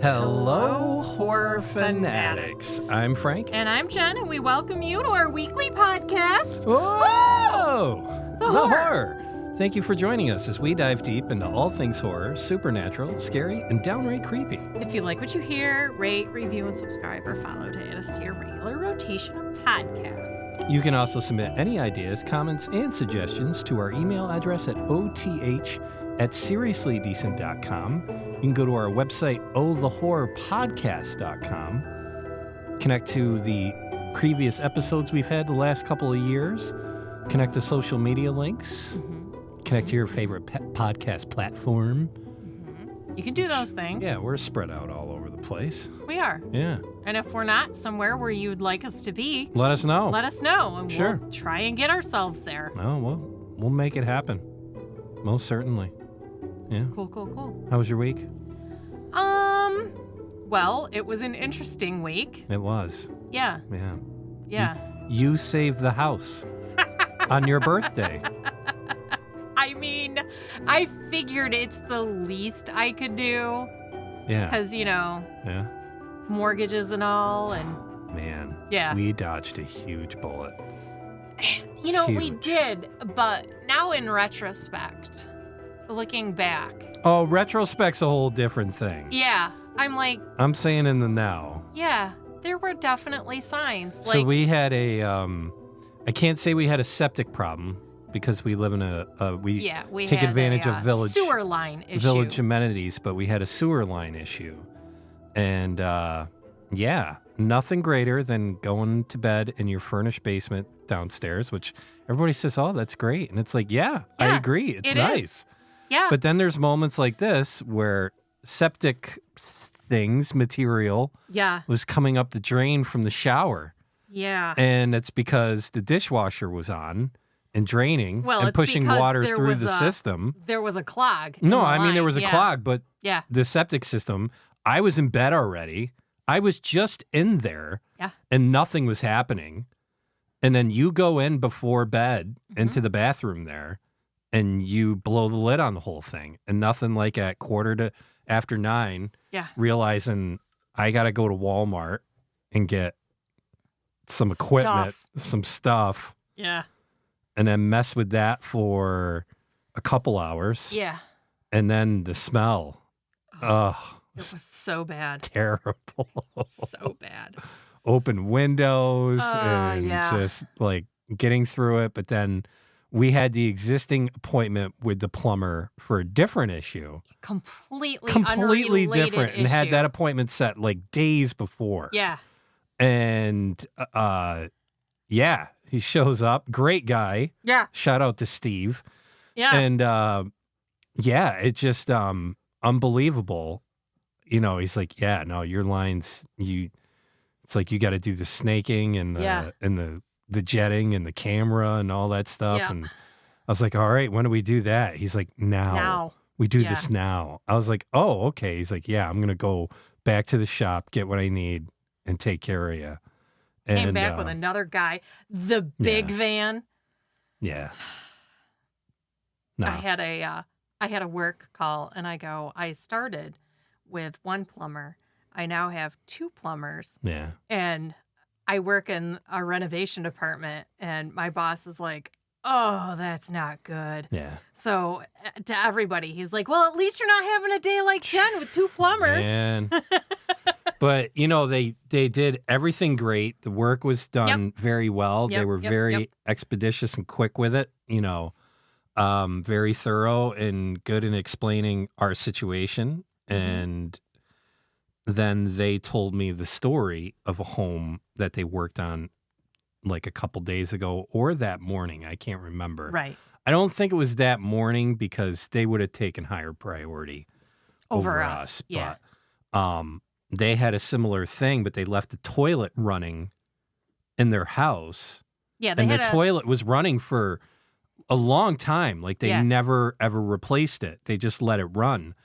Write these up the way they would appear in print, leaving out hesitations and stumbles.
Hello, Horror Fanatics. I'm Frank. And I'm Jenn, and we welcome you to our weekly podcast. Whoa! The horror! Thank you for joining us as we dive deep into all things horror, supernatural, scary, and downright creepy. If you like what you hear, rate, review, and subscribe or follow to add us to your regular rotation of podcasts. You can also submit any ideas, comments, and suggestions to our email address at oth@seriouslydecent.com. You can go to our website, ohthehorrorpodcast.com. Connect to the previous episodes we've had the last couple of years. Connect to social media links. Connect to your favorite podcast platform. You can do those things. Yeah, we're spread out all over the place. We are. Yeah. And if we're not somewhere where you'd like us to be, let us know. Let us know, and Sure. we'll try and get ourselves there. No, we'll make it happen. Most certainly. Yeah. Cool. How was your week? Well, it was an interesting week. It was. Yeah. Yeah. You saved the house on your birthday. I mean, I figured it's the least I could do. Yeah. Because, Yeah. mortgages and all, and Man. Yeah. We dodged a huge bullet. we Huge. did, but now in retrospect, looking back. Oh, retrospect's a whole different thing. Yeah, I'm like, I'm saying in the now. yeah, there were definitely signs. So we had a, I can't say we had a septic problem because we live in we take had advantage a of village sewer line issue. village amenities, but we had a sewer line issue. And, nothing greater than going to bed in your furnished basement downstairs, which everybody says, oh, that's great. And it's like, I agree. It's nice. Is. Yeah. But then there's moments like this where septic material was coming up the drain from the shower. Yeah. And it's because the dishwasher was on and draining and pushing water through the system. There was a clog. No, I mean, there was a clog, but yeah. The septic system, I was in bed already. I was just in there and nothing was happening. And then you go in before bed into the bathroom there and you blow the lid on the whole thing. And nothing like at 9:15, realizing I got to go to Walmart and get some equipment, some stuff. Yeah. And then mess with that for a couple hours. Yeah. And then the smell. Ugh. It was so bad. Terrible. So bad. Open windows and just like getting through it. But then we had the existing appointment with the plumber for a different issue. Completely different. And had that appointment set like days before. Yeah. And he shows up. Great guy. Yeah. Shout out to Steve. Yeah. And it's just unbelievable. He's like, your lines, it's like you got to do the snaking and the jetting and the camera and all that stuff. Yeah. And I was like, all right, when do we do that? He's like, now. We do this now. I was like, oh, okay. He's like, I'm going to go back to the shop, get what I need, and take care of you. Came back with another guy, the big van. Yeah. No. I had a work call, and I started with one plumber. I now have two plumbers. Yeah. And I work in a renovation department, and my boss is like, oh, that's not good. Yeah. So to everybody, he's like, well, at least you're not having a day like Jenn with two plumbers. Man. But, they did everything great. The work was done very well. They were very expeditious and quick with it, very thorough and good in explaining our situation. And then they told me the story of a home that they worked on like a couple days ago or that morning. I can't remember. Right. I don't think it was that morning because they would have taken higher priority over us. Yeah. But they had a similar thing, but they left the toilet running in their house. Yeah. And the toilet was running for a long time. Like they never, ever replaced it. They just let it run.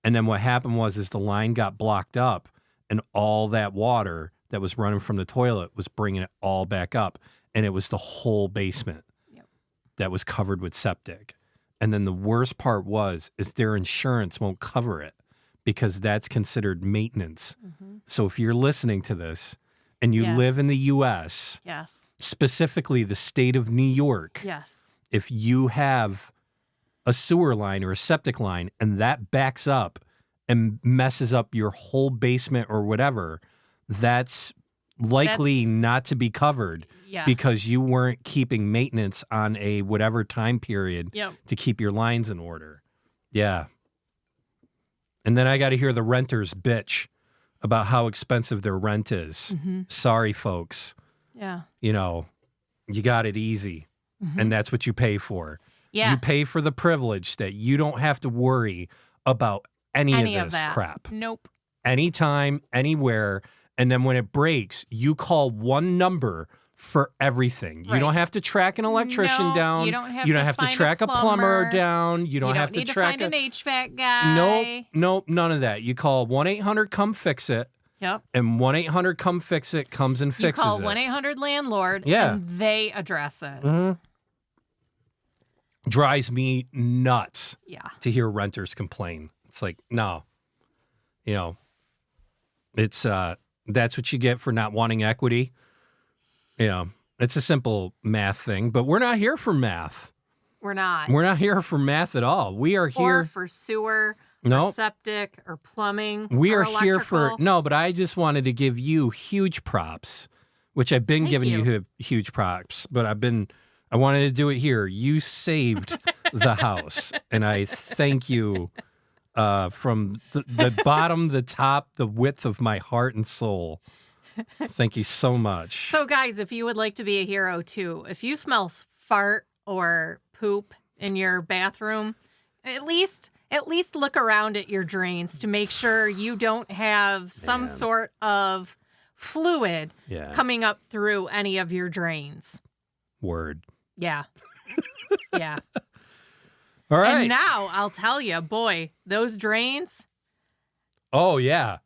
And then what happened was the line got blocked up and all that water that was running from the toilet was bringing it all back up. And it was the whole basement that was covered with septic. And then the worst part is their insurance won't cover it because that's considered maintenance. Mm-hmm. So if you're listening to this and you live in the U.S., yes, specifically the state of New York, yes, if you have a sewer line or a septic line and that backs up and messes up your whole basement or whatever, that's likely not to be covered because you weren't keeping maintenance on a whatever time period to keep your lines in order. Yeah. And then I got to hear the renters bitch about how expensive their rent is. Mm-hmm. Sorry, folks. Yeah. You know, you got it easy, and that's what you pay for. Yeah. You pay for the privilege that you don't have to worry about any of this crap. Nope. Anytime, anywhere. And then when it breaks, you call one number for everything. Right. You don't have to track an electrician down. You don't have to track a plumber down. You don't have to track an HVAC guy. Nope, none of that. You call 1-800-COME-FIX-IT. Yep. And 1-800-COME-FIX-IT comes and fixes it. You call 1-800-LANDLORD and they address it. Mm-hmm. Drives me nuts to hear renters complain. It's like, no. You know, it's that's what you get for not wanting equity. You know, it's a simple math thing, but we're not here for math. We're not. We're not here for math at all. We are here or for sewer, or septic, or plumbing. We or are here for but I just wanted to give you huge props, which I've been giving you huge props, but I wanted to do it here. You saved the house, and I thank you from the bottom, the top, the width of my heart and soul. Thank you so much. So, guys, if you would like to be a hero, too, if you smell fart or poop in your bathroom, at least look around at your drains to make sure you don't have some sort of fluid coming up through any of your drains. Word. Yeah. Yeah. All right. And now I'll tell you, boy, those drains. Oh, yeah.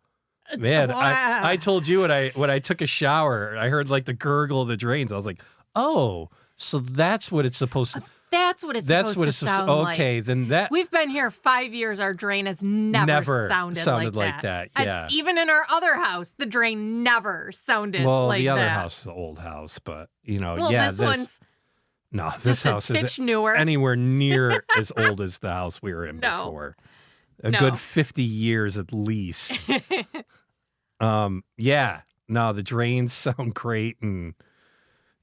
Man, I told you when I took a shower, I heard like the gurgle of the drains. I was like, oh, so that's what it's supposed to. That's what it's supposed to sound like. Okay, then that. We've been here 5 years. Our drain has never sounded like that. Yeah. And even in our other house, the drain never sounded like that. Well, the other house is an old house, but this one's. No, this house isn't newer. Anywhere near as old as the house we were in before. A good 50 years at least. The drains sound great, and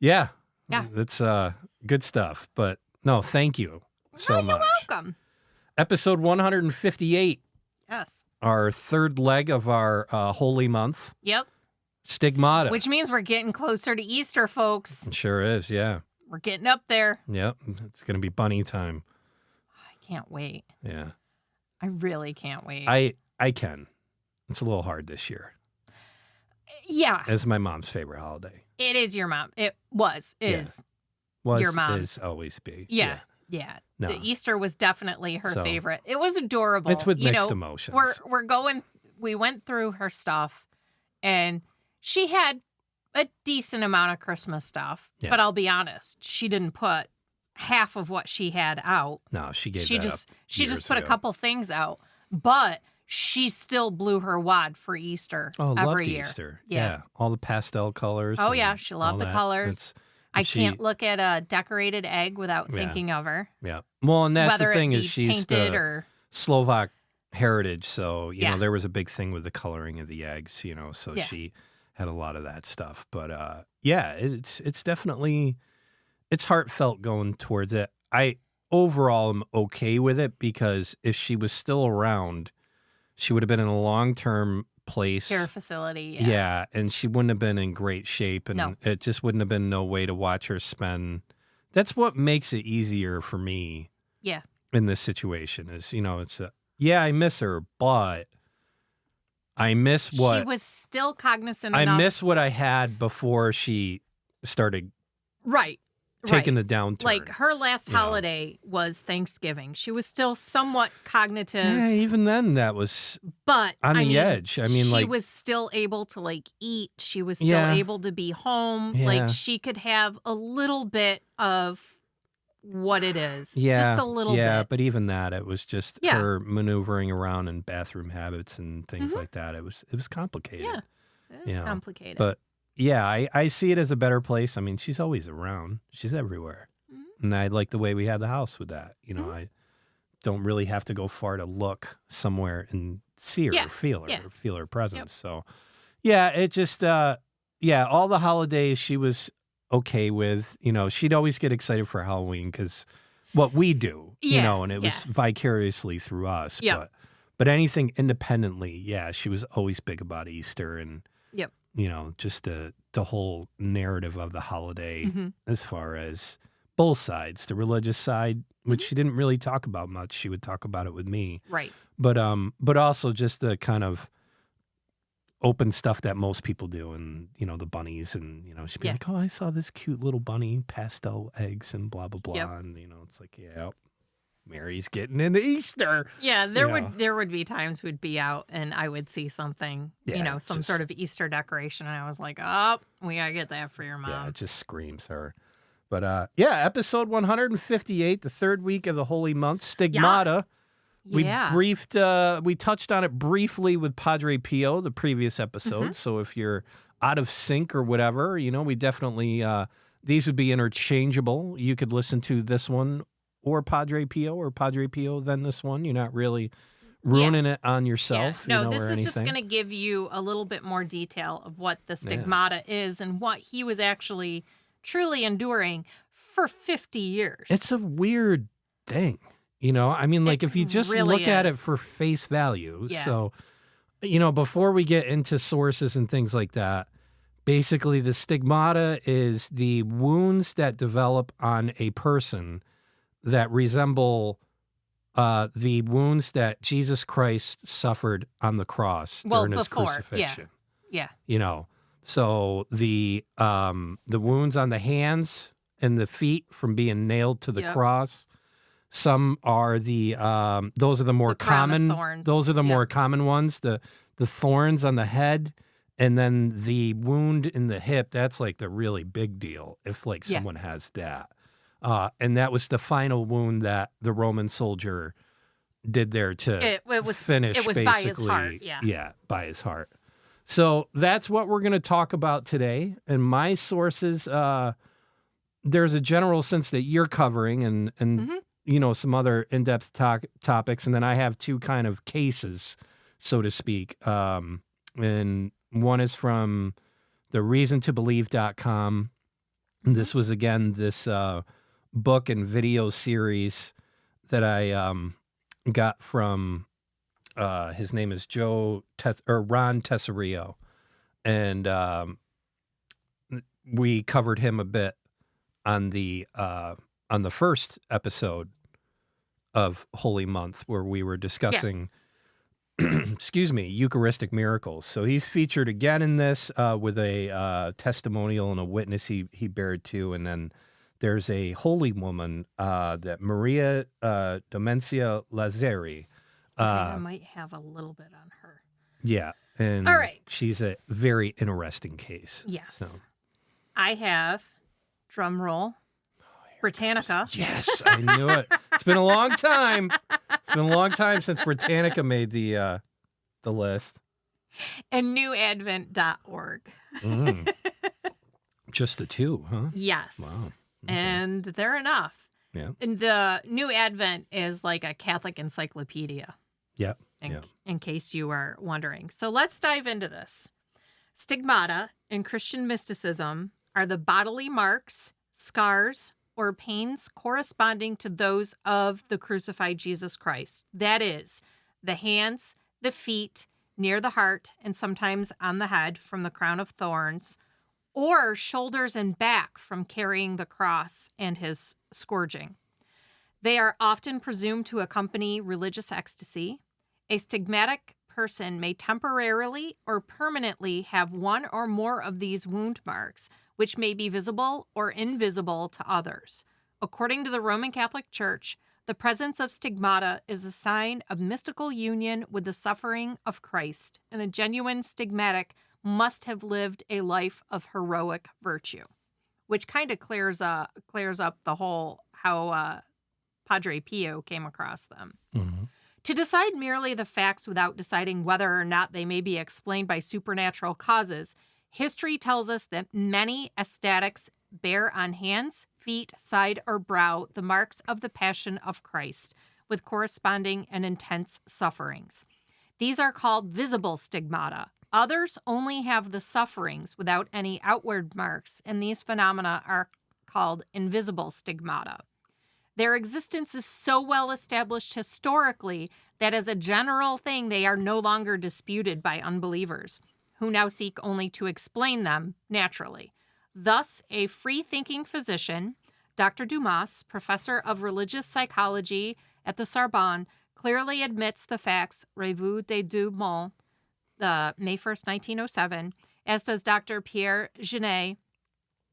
it's good stuff. But no, thank you so much. You're welcome. Episode 158. Yes. Our third leg of our holy month. Yep. Stigmata. Which means we're getting closer to Easter, folks. It sure is, yeah. We're getting up there. Yep. It's going to be bunny time. I can't wait. Yeah. I really can't wait. I can. It's a little hard this year. Yeah. It's my mom's favorite holiday. It is your mom. It is your mom's. Is, always be. Yeah. No. The Easter was definitely her favorite. It was adorable. It's with mixed emotions. We went through her stuff, and she had a decent amount of Christmas stuff. Yeah. But I'll be honest, she didn't put half of what she had out. No, she just put a couple things out, but she still blew her wad for Easter every year. Easter. Yeah. All the pastel colors. Oh, yeah. She loved the colors. I can't look at a decorated egg without thinking of her. Yeah. Well, and that's whether the thing it be is she's painted the or Slovak heritage. So, you know, there was a big thing with the coloring of the eggs, so she had a lot of that stuff. But, it's definitely, it's heartfelt going towards it. I overall am okay with it because if she was still around, she would have been in a long-term place. Care facility. Yeah, and she wouldn't have been in great shape, and it just wouldn't have been no way to watch her spend. That's what makes it easier for me. Yeah. In this situation is, it's I miss her, but I miss what she was still cognizant. I miss what I had before she started. Right. Taking the downturn. Like her last holiday was Thanksgiving. She was still somewhat cognitive. Yeah, even then that was on the edge. I mean, she was still able to eat. She was still able to be home. Yeah. Like she could have a little bit of what it is. Yeah, Just a little yeah, bit. but even that, it was just Yeah. her maneuvering around in bathroom habits and things Mhm. like that. It was complicated. Yeah. It is complicated. But yeah, I see it as a better place. I mean, she's always around. She's everywhere. Mhm. And I like the way we have the house with that. Mhm. I don't really have to go far to look somewhere and see her or feel her or feel her presence. So yeah, it just all the holidays she was okay with. She'd always get excited for Halloween because what we do, and it was vicariously through us. Yep. But anything independently, yeah, she was always big about Easter and just the whole narrative of the holiday as far as both sides, the religious side, which she didn't really talk about much. She would talk about it with me. Right. But also just the kind of open stuff that most people do, and the bunnies, and she'd be like, "Oh, I saw this cute little bunny, pastel eggs, and blah blah blah," and it's like, yeah, Mary's getting into Easter. Yeah, there would be times we'd be out and I would see something, some sort of Easter decoration, and I was like, "Oh, we gotta get that for your mom." Yeah, it just screams her. But episode 158, the third week of the holy month, Stigmata. Yeah. We touched on it briefly with Padre Pio, the previous episode. So if you're out of sync or whatever, we definitely, these would be interchangeable. You could listen to this one or Padre Pio, then this one. You're not really ruining it on yourself. Yeah. No, this is just going to give you a little bit more detail of what the Stigmata is and what he was actually truly enduring for 50 years. It's a weird thing. I mean, like if you just really look at it for face value. Yeah. So, before we get into sources and things like that, basically the stigmata is the wounds that develop on a person that resemble the wounds that Jesus Christ suffered on the cross during his crucifixion. Yeah. So the wounds on the hands and the feet from being nailed to the cross. Some are those are the more common. Those are the more common ones. The thorns on the head, and then the wound in the hip. That's like the really big deal. If someone has that, and that was the final wound that the Roman soldier did there to finish. It was basically, by his heart. Yeah, by his heart. So that's what we're going to talk about today. And my sources, there's a general sense that you're covering, and some other in-depth topics. And then I have two kind of cases, so to speak. And one is from the reasontobelieve.com. And this was, again, this book and video series that I got from, his name is Ron Tesario. And we covered him a bit on the first episode of Holy Month, where we were discussing, Eucharistic miracles. So he's featured again in this with a testimonial and a witness he bared to. And then there's a holy woman, that Maria Domenica Lazzari. I might have a little bit on her. Yeah. And all right. She's a very interesting case. Yes. So. I have, drum roll, Britannica. Yes, I knew it. It's been a long time. It's been a long time since Britannica made the list. And newadvent.org. Just the two, huh? Yes. Wow. Okay. And they're enough. Yeah. And the New Advent is like a Catholic encyclopedia. Yeah. In case you are wondering. So let's dive into this. Stigmata in Christian mysticism are the bodily marks, scars, or pains corresponding to those of the crucified Jesus Christ. That is, the hands, the feet, near the heart, and sometimes on the head from the crown of thorns, or shoulders and back from carrying the cross and his scourging. They are often presumed to accompany religious ecstasy. A stigmatic person may temporarily or permanently have one or more of these wound marks, which may be visible or invisible to others. According to the Roman Catholic Church, the presence of stigmata is a sign of mystical union with the suffering of Christ, and a genuine stigmatic must have lived a life of heroic virtue, which kind of clears up the whole how Padre Pio came across them. Mm-hmm. To decide merely the facts without deciding whether or not they may be explained by supernatural causes, history tells us that many ecstatics bear on hands, feet, side, or brow the marks of the Passion of Christ, with corresponding and intense sufferings. These are called visible stigmata. Others only have the sufferings without any outward marks, and these phenomena are called invisible stigmata. Their existence is so well established historically that as a general thing, they are no longer disputed by unbelievers, who now seek only to explain them naturally. Thus, a free-thinking physician, Dr. Dumas, professor of religious psychology at the Sorbonne, clearly admits the facts, Revue des Deux Mondes, May 1st, 1907, as does Dr. Pierre Genet,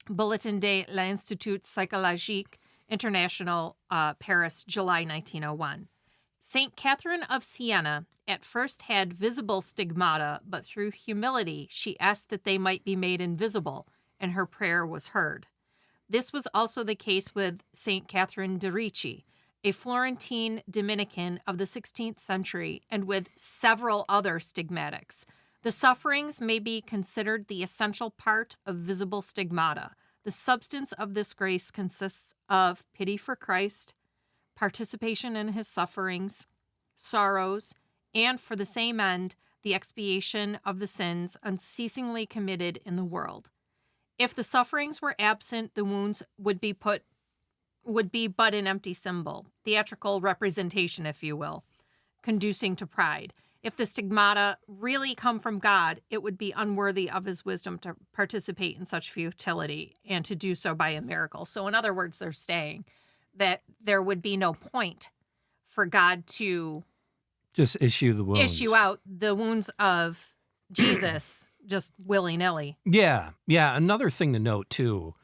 Bulletin de l'Institut Psychologique International, Paris, July 1901. St. Catherine of Siena at first had visible stigmata, but through humility she asked that they might be made invisible, and her prayer was heard. This was also the case with St. Catherine de' Ricci, a Florentine Dominican of the 16th century, and with several other stigmatics. The sufferings may be considered the essential part of visible stigmata. The substance of this grace consists of pity for Christ, participation in his sufferings, sorrows, and for the same end, the expiation of the sins unceasingly committed in the world. If the sufferings were absent, the wounds would be but an empty symbol, theatrical representation, if you will, conducing to pride. If the stigmata really come from God, it would be unworthy of his wisdom to participate in such futility and to do so by a miracle. So in other words, they're saying that there would be no point for God to just issue out the wounds of Jesus just willy-nilly. Yeah. Another thing to note, too,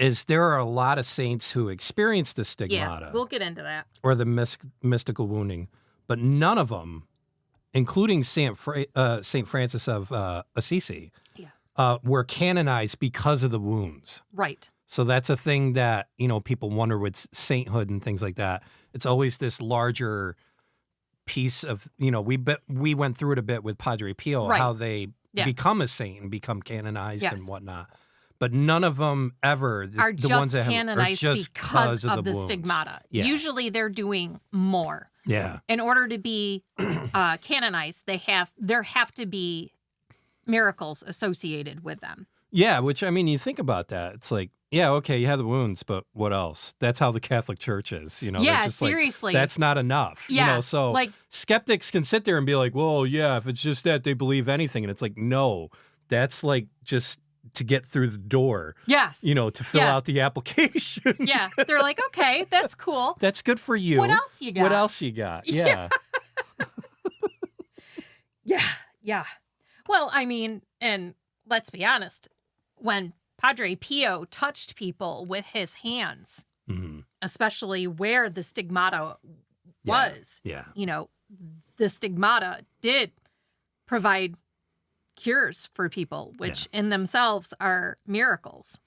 is there are a lot of saints who experience the stigmata. Yeah, we'll get into that. Or the mystical wounding, but none of them, including St. Francis of Assisi, were canonized because of the wounds. Right. So that's a thing that, people wonder with sainthood and things like that. It's always this larger piece of, we went through it a bit with Padre Pio, how they become a saint and become canonized and whatnot. But none of them ever are the just ones that canonized are just because of the wounds. stigmata. Yeah. Usually they're doing more. Yeah. In order to be canonized, there have to be miracles associated with them. Yeah, which, you think about that. It's like, yeah, okay, you have the wounds, but what else? That's how the Catholic Church is, Yeah, just seriously. That's not enough. Yeah, so skeptics can sit there and be like, well, yeah, if it's just that, they believe anything. And it's like, no, that's just to get through the door. Yes. To fill out the application. Yeah. They're like, okay, that's cool. That's good for you. What else you got? Yeah. Yeah. Well, and let's be honest, when Padre Pio touched people with his hands, especially where the stigmata was, the stigmata did provide cures for people, which in themselves are miracles.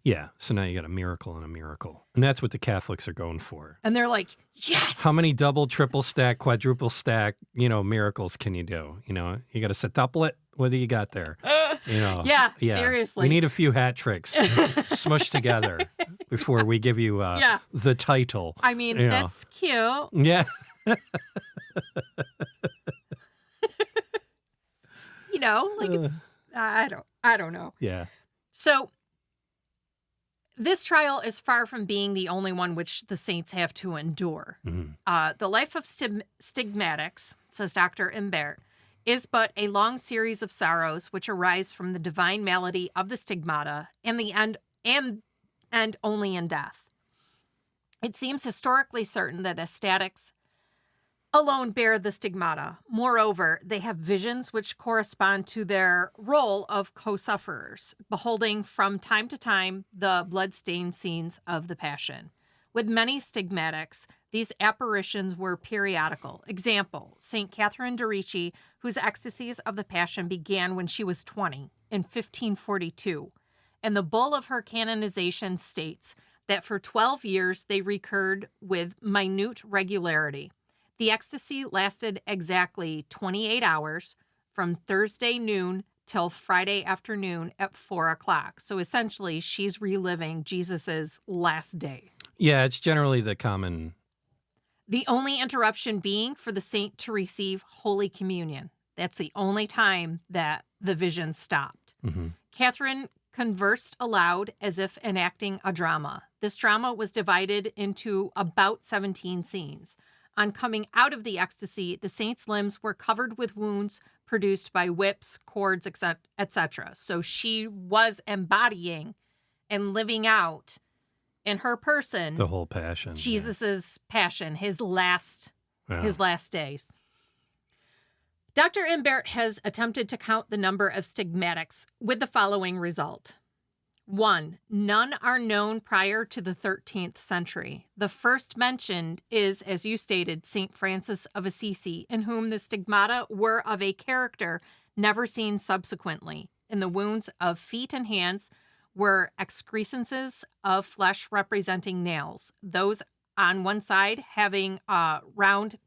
Yeah. So now you got a miracle and a miracle. And that's what the Catholics are going for. And they're like, yes. How many double, triple stack, quadruple stack, miracles can you do? You got a septuplet? What do you got there? Yeah, seriously. We need a few hat tricks smushed together before we give you the title. That's cute. Yeah. It's, I don't know. Yeah. So this trial is far from being the only one which the saints have to endure. Mm-hmm. The life of stigmatics, says Dr. Imbert, is but a long series of sorrows which arise from the divine malady of the stigmata and the end only in death. It seems historically certain that ecstatics alone bear the stigmata. Moreover, they have visions which correspond to their role of co-sufferers, beholding from time to time the blood-stained scenes of the Passion. With many stigmatics, these apparitions were periodical. Example, St. Catherine de' Ricci, whose ecstasies of the Passion began when she was 20, in 1542. And the bull of her canonization states that for 12 years they recurred with minute regularity. The ecstasy lasted exactly 28 hours from Thursday noon till Friday afternoon at 4 o'clock. So essentially, she's reliving Jesus's last day. Yeah, it's generally the common. The only interruption being for the saint to receive Holy Communion. That's the only time that the vision stopped. Mm-hmm. Catherine conversed aloud as if enacting a drama. This drama was divided into about 17 scenes. On coming out of the ecstasy, the saint's limbs were covered with wounds produced by whips, cords, etc. So she was embodying and living out in her person the whole passion. Jesus's passion, his last days. Dr. Imbert has attempted to count the number of stigmatics with the following result. 1. None are known prior to the 13th century. The first mentioned is, as you stated, St. Francis of Assisi, in whom the stigmata were of a character never seen subsequently. In the wounds of feet and hands were excrescences of flesh representing nails. Those on one side having round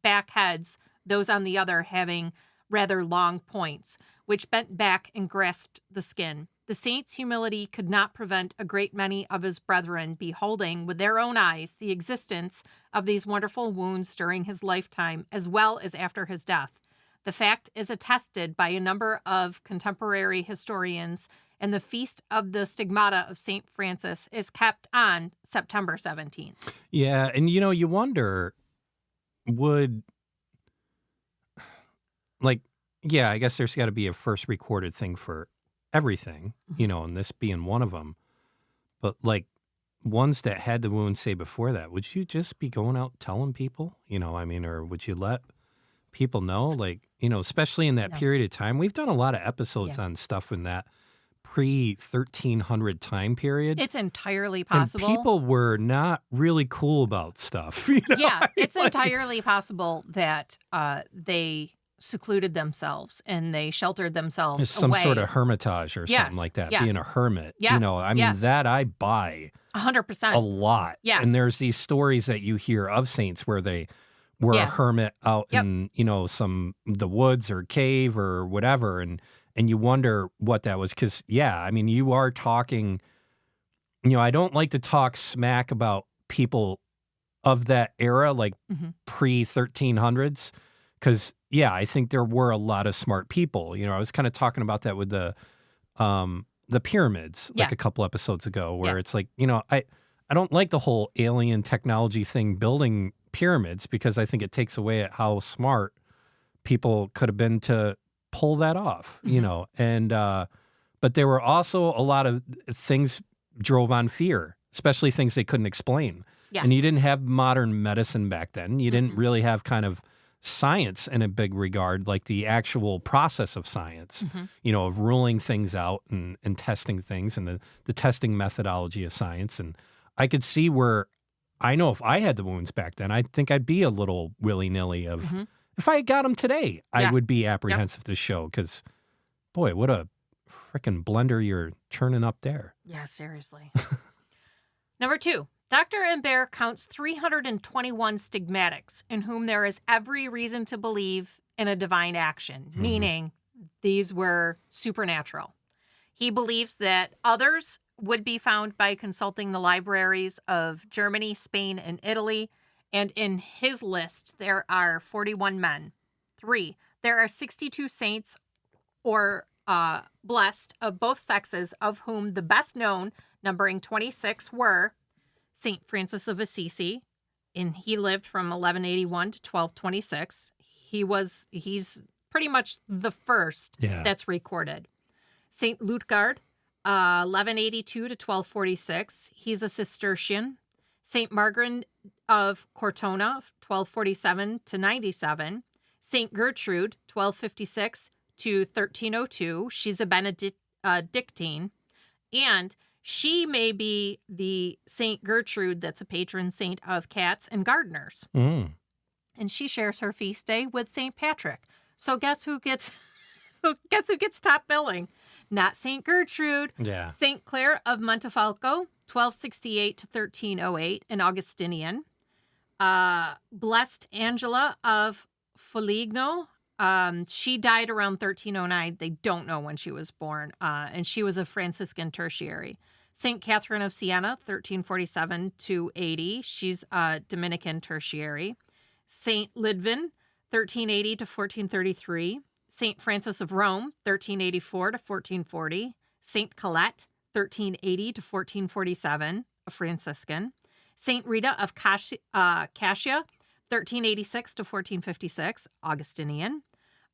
back heads, those on the other having rather long points, which bent back and grasped the skin. The saint's humility could not prevent a great many of his brethren beholding with their own eyes the existence of these wonderful wounds during his lifetime as well as after his death. The fact is attested by a number of contemporary historians, and the Feast of the Stigmata of St. Francis is kept on September 17th. Yeah, and you wonder, I guess there's got to be a first recorded thing for everything, and this being one of them. But ones that had the wound, say before that, would you just be going out telling people, or would you let people know, especially in that period of time? We've done a lot of episodes on stuff in that pre-1300 time period. It's entirely possible. And people were not really cool about stuff. Yeah, it's entirely possible that they secluded themselves and they sheltered themselves it's some away. Sort of hermitage or something like that, being a hermit. Yeah. That I buy 100%. a lot. Yeah. And there's these stories that you hear of saints where they were a hermit out in, the woods or cave or whatever. And you wonder what that was. Because, you are talking, I don't like to talk smack about people of that era, pre-1300s, because, I think there were a lot of smart people. I was kind of talking about that with the pyramids, a couple episodes ago, where it's I don't like the whole alien technology thing building pyramids, because I think it takes away at how smart people could have been to pull that off, and but there were also a lot of things drove on fear, especially things they couldn't explain. Yeah. And you didn't have modern medicine back then. You didn't really have kind of science in a big regard, like the actual process of science, of ruling things out and testing things, and the testing methodology of science. And I could see where, I know if I had the wounds back then, I think I'd be a little willy-nilly of, if I got them today, I would be apprehensive to show, because, boy, what a freaking blender you're churning up there. Yeah, seriously. Number 2. Dr. Imbert counts 321 stigmatics in whom there is every reason to believe in a divine action, meaning these were supernatural. He believes that others would be found by consulting the libraries of Germany, Spain, and Italy, and in his list there are 41 men. 3. There are 62 saints or blessed of both sexes, of whom the best known, numbering 26, were St. Francis of Assisi, and he lived from 1181 to 1226. He's pretty much the first that's recorded. St. Lutgard, 1182 to 1246. He's a Cistercian. St. Margaret of Cortona, 1247 to 97. St. Gertrude, 1256 to 1302. She's a Benedictine. And she may be the St. Gertrude that's a patron saint of cats and gardeners. And she shares her feast day with St. Patrick. So guess who gets guess who gets top billing? Not St. Gertrude. Yeah. St. Clare of Montefalco, 1268 to 1308, an Augustinian. Blessed Angela of Foligno. She died around 1309. They don't know when she was born. And she was a Franciscan tertiary. St. Catherine of Siena, 1347 to 80. She's a Dominican tertiary. St. Lidvin, 1380 to 1433. St. Francis of Rome, 1384 to 1440. St. Colette, 1380 to 1447, a Franciscan. St. Rita of Cassia, 1386 to 1456, Augustinian.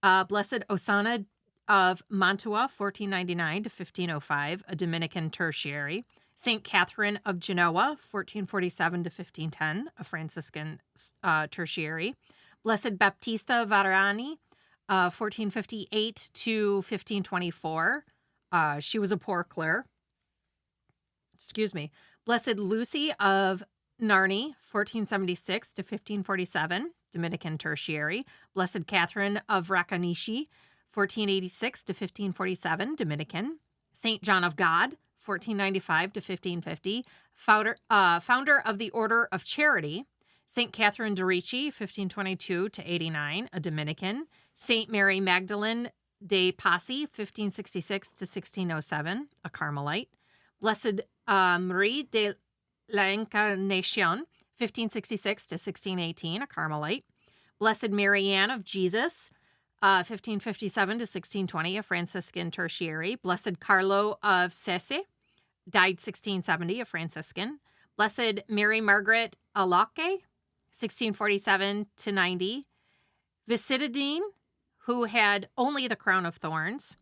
Blessed Osana of Mantua, 1499 to 1505, a Dominican tertiary. St. Catherine of Genoa, 1447 to 1510, a Franciscan tertiary. Blessed Baptista Varani, 1458 to 1524. She was a poor clerk. Excuse me. Blessed Lucy of Narni, 1476 to 1547, Dominican tertiary. Blessed Catherine of Rakanishi, 1486 to 1547, Dominican. St. John of God, 1495 to 1550, founder of the Order of Charity. St. Catherine de' Ricci, 1522 to 89, a Dominican. St. Mary Magdalene de' Passi, 1566 to 1607, a Carmelite. Blessed Marie de l'Incarnation, 1566 to 1618, a Carmelite. Blessed Mary Ann of Jesus, 1557 to 1620, a Franciscan tertiary. Blessed Carlo of Sesse, died 1670, a Franciscan. Blessed Mary Margaret Alaque, 1647 to 90. Vicidine, who had only the crown of thorns.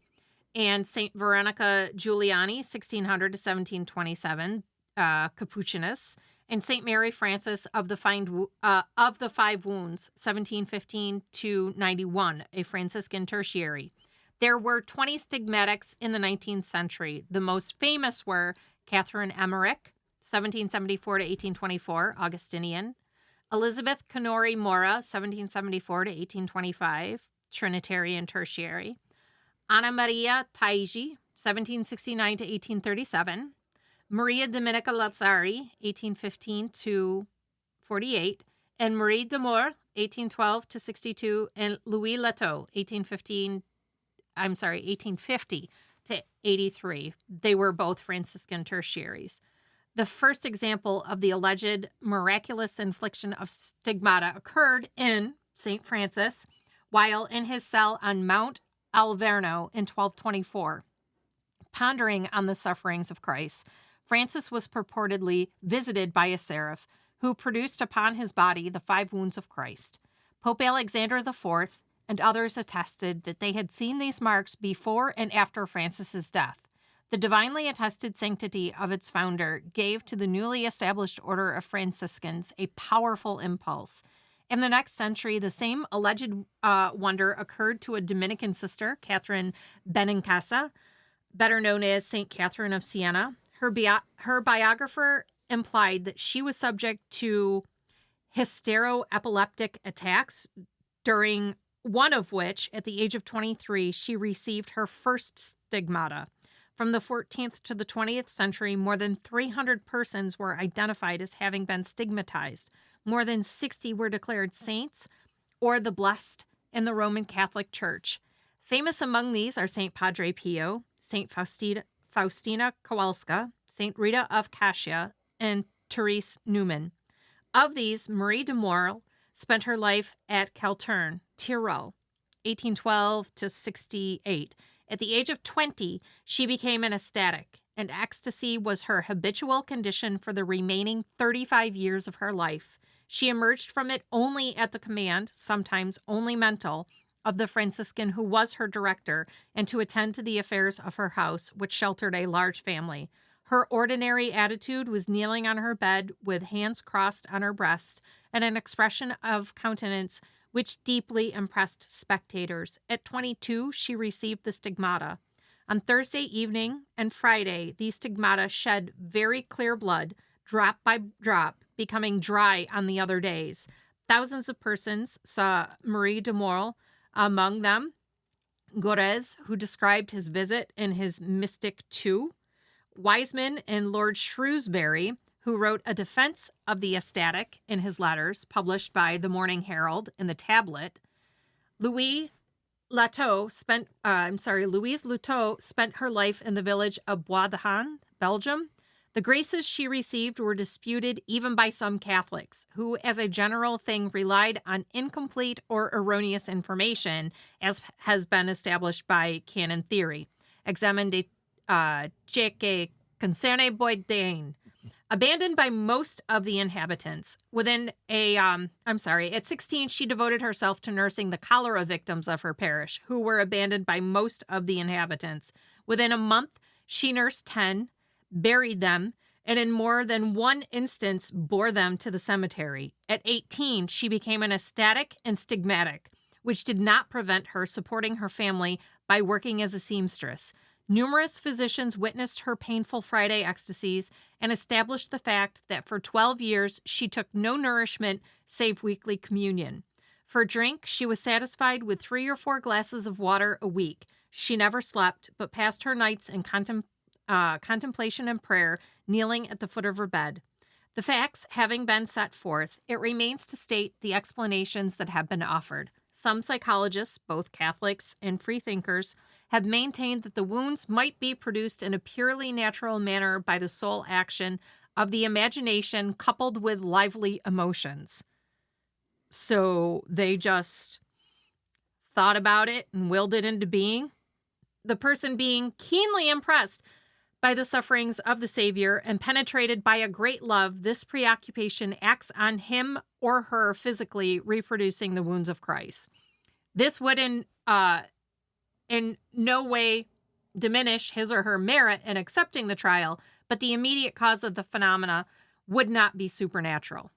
And St. Veronica Giuliani, 1600 to 1727, Capuchinus. And St. Mary Frances of the Five Wounds, 1715 to 91, a Franciscan tertiary. There were 20 stigmatics in the 19th century. The most famous were Catherine Emmerich, 1774 to 1824, Augustinian. Elizabeth Canori Mora, 1774 to 1825, Trinitarian tertiary. Anna Maria Taigi, 1769 to 1837. Maria Domenica Lazzari, 1815 to 48. And Marie de Moore, 1812 to 62. And Louis Leteau, 1850 to 83. They were both Franciscan tertiaries. The first example of the alleged miraculous infliction of stigmata occurred in St. Francis while in his cell on Mount Alverno in 1224. Pondering on the sufferings of Christ, Francis was purportedly visited by a seraph who produced upon his body the 5 wounds of Christ. Pope Alexander IV and others attested that they had seen these marks before and after Francis's death. The divinely attested sanctity of its founder gave to the newly established order of Franciscans a powerful impulse. In the next century, the same alleged wonder occurred to a Dominican sister, Catherine Benincasa, better known as St. Catherine of Siena. Her biographer implied that she was subject to hysteroepileptic attacks, during one of which, at the age of 23, she received her first stigmata. From the 14th to the 20th century, more than 300 persons were identified as having been stigmatized. More than 60 were declared saints or the blessed in the Roman Catholic Church. Famous among these are St. Padre Pio, St. Faustina Kowalska, St. Rita of Cascia, and Therese Neumann. Of these, Marie de Morel spent her life at Caltern, Tyrol, 1812 to 68. At the age of 20, she became an ecstatic, and ecstasy was her habitual condition for the remaining 35 years of her life. She emerged from it only at the command, sometimes only mental, of the Franciscan who was her director, and to attend to the affairs of her house, which sheltered a large family. Her ordinary attitude was kneeling on her bed with hands crossed on her breast, and an expression of countenance which deeply impressed spectators. At 22, she received the stigmata. On Thursday evening and Friday, these stigmata shed very clear blood, drop by drop, becoming dry on the other days. Thousands of persons saw Marie de Morel, among them Gorez, who described his visit in his Mystic II, Wiseman and Lord Shrewsbury, who wrote a defense of the ecstatic in his letters published by the Morning Herald in the Tablet. Louise Luteau spent her life in the village of Bois de Han, Belgium. The graces she received were disputed even by some Catholics, who, as a general thing, relied on incomplete or erroneous information, as has been established by canon theory. Examen de ce concerne Boydain. Abandoned by most of the inhabitants. At 16, she devoted herself to nursing the cholera victims of her parish, who were abandoned by most of the inhabitants. Within a month, she nursed 10, buried them, and in more than one instance bore them to the cemetery. At 18, she became an ecstatic and stigmatic, which did not prevent her supporting her family by working as a seamstress. Numerous physicians witnessed her painful Friday ecstasies and established the fact that for 12 years she took no nourishment save weekly communion. For drink, she was satisfied with 3 or 4 glasses of water a week. She never slept, but passed her nights in contemplation and prayer, kneeling at the foot of her bed. The facts having been set forth, it remains to state the explanations that have been offered. Some psychologists, both Catholics and freethinkers, have maintained that the wounds might be produced in a purely natural manner by the sole action of the imagination coupled with lively emotions. So they just thought about it and willed it into being. The person being keenly impressed by the sufferings of the Savior and penetrated by a great love, this preoccupation acts on him or her physically, reproducing the wounds of Christ. This would in no way diminish his or her merit in accepting the trial, but the immediate cause of the phenomena would not be supernatural.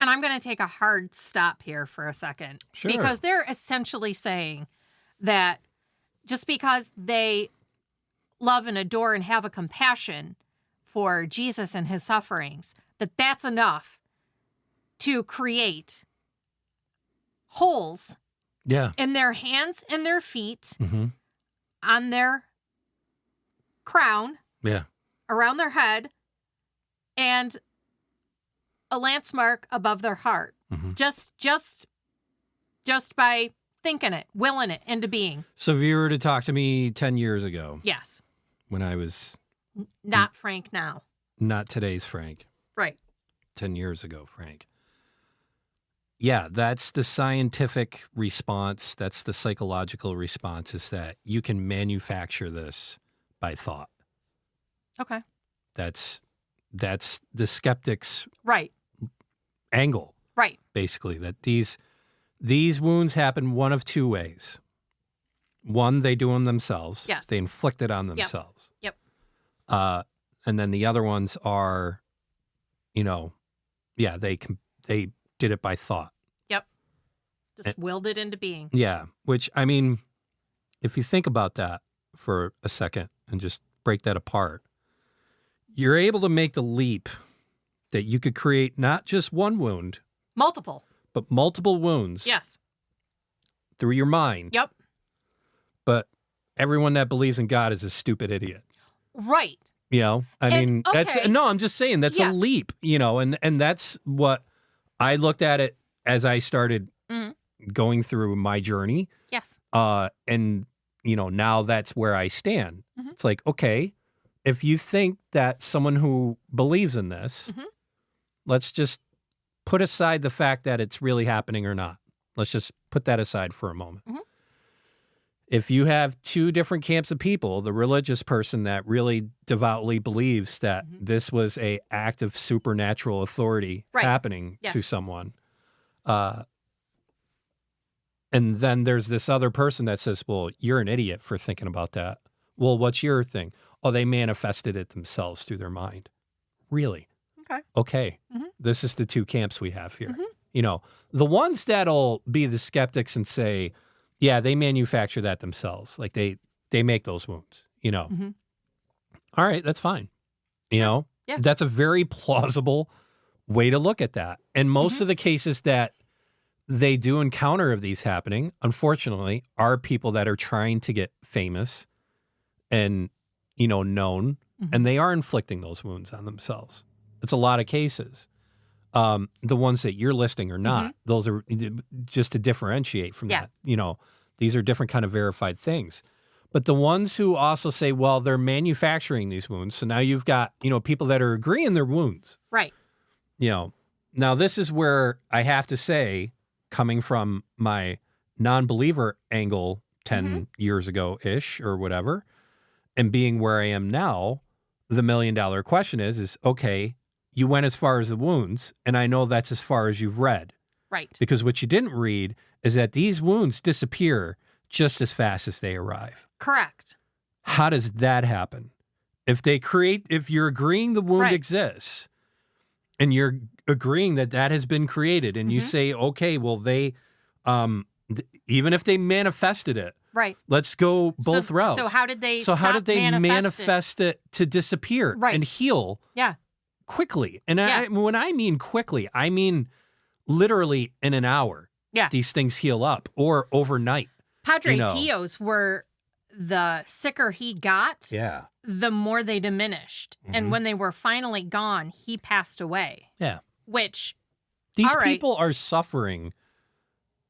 And I'm going to take a hard stop here for a second. Sure. Because they're essentially saying that just because they love and adore and have a compassion for Jesus and his sufferings, that's enough to create holes in their hands and their feet, on their crown, around their head, and a lance mark above their heart. Just by thinking it, willing it into being. So if you were to talk to me 10 years ago. Yes. When I was... Not Frank now. Not today's Frank. Right. 10 years ago, Frank. Yeah, that's the scientific response. That's the psychological response, is that you can manufacture this by thought. Okay. That's the skeptic's angle. Right. Basically, that these wounds happen one of 2 ways. One, they do them themselves. Yes. They inflict it on themselves. Yep. And then the other ones are, they did it by thought. Yep. Just willed it into being. Yeah. Which, I mean, if you think about that for a second and just break that apart, you're able to make the leap that you could create not just one wound. Multiple. But multiple wounds. Yes. Through your mind. Yep. But everyone that believes in God is a stupid idiot. Right. I'm just saying that's a leap, and that's what I looked at it as I started going through my journey. Yes. And, now that's where I stand. It's like, okay, if you think that someone who believes in this, let's just put aside the fact that it's really happening or not. Let's just put that aside for a moment. If you have 2 different camps of people, the religious person that really devoutly believes that this was a act of supernatural authority happening to someone, and then there's this other person that says, well, you're an idiot for thinking about that. Well, what's your thing? Oh, they manifested it themselves through their mind. Really? Okay. This is the 2 camps we have here. The ones that'll be the skeptics and say, yeah, they manufacture that themselves. Like they make those wounds, All right, that's fine. Sure. That's a very plausible way to look at that. And most of the cases that they do encounter of these happening, unfortunately, are people that are trying to get famous and, known, and they are inflicting those wounds on themselves. It's a lot of cases. The ones that you're listing are not. Those are just to differentiate from that. These are different kind of verified things. But the ones who also say, well, they're manufacturing these wounds. So now you've got, people that are agreeing they're wounds. Right. Now this is where I have to say, coming from my non-believer angle 10 years ago-ish or whatever, and being where I am now, the $1 million question is, okay, you went as far as the wounds, and I know that's as far as you've read. Right. Because what you didn't read is that these wounds disappear just as fast as they arrive. Correct. How does that happen? If you're agreeing the wound exists, and you're agreeing that has been created, and you say, okay, well, they, even if they manifested it, right? Let's go both routes. So how did they? Manifest it to disappear and heal? Yeah. Quickly, and when I mean quickly, I mean literally in an hour. Yeah. These things heal up, or overnight. Padre Pio's were the sicker he got. Yeah. The more they diminished. And when they were finally gone, he passed away. Yeah. Which, these people are suffering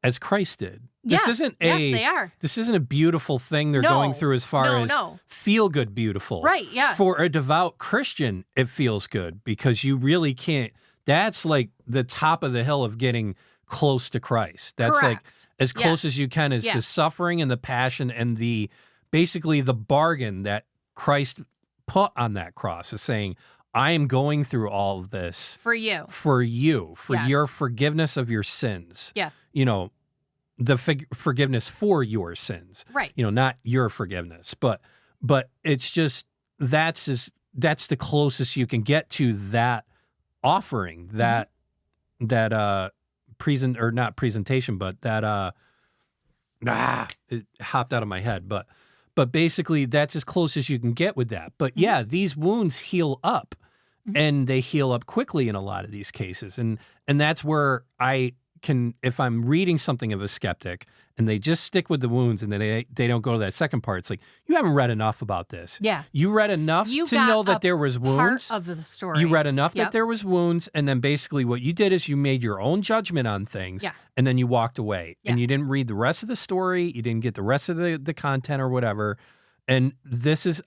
as Christ did. Yes, they are. This isn't a beautiful thing they're going through as far as feel good beautiful. Right, yeah. For a devout Christian, it feels good because you really can't. That's like the top of the hill of getting close to Christ. That's like as close as you can is the suffering and the passion and basically the bargain that Christ put on that cross is saying, I am going through all of this for you, for your forgiveness of your sins. Yeah. The forgiveness for your sins. Right. Not your forgiveness, but it's just, that's the closest you can get to that offering, that not presentation, but that, it hopped out of my head, but basically that's as close as you can get with that. But these wounds heal up and they heal up quickly in a lot of these cases. And that's where I can, if I'm reading something of a skeptic and they just stick with the wounds and then they don't go to that second part, it's like, you haven't read enough about this. Yeah. You read enough to know that there was wounds. Part of the story. You read enough that there was wounds, and then basically what you did is you made your own judgment on things, and then you walked away. Yeah. And you didn't read the rest of the story, you didn't get the rest of the content or whatever. And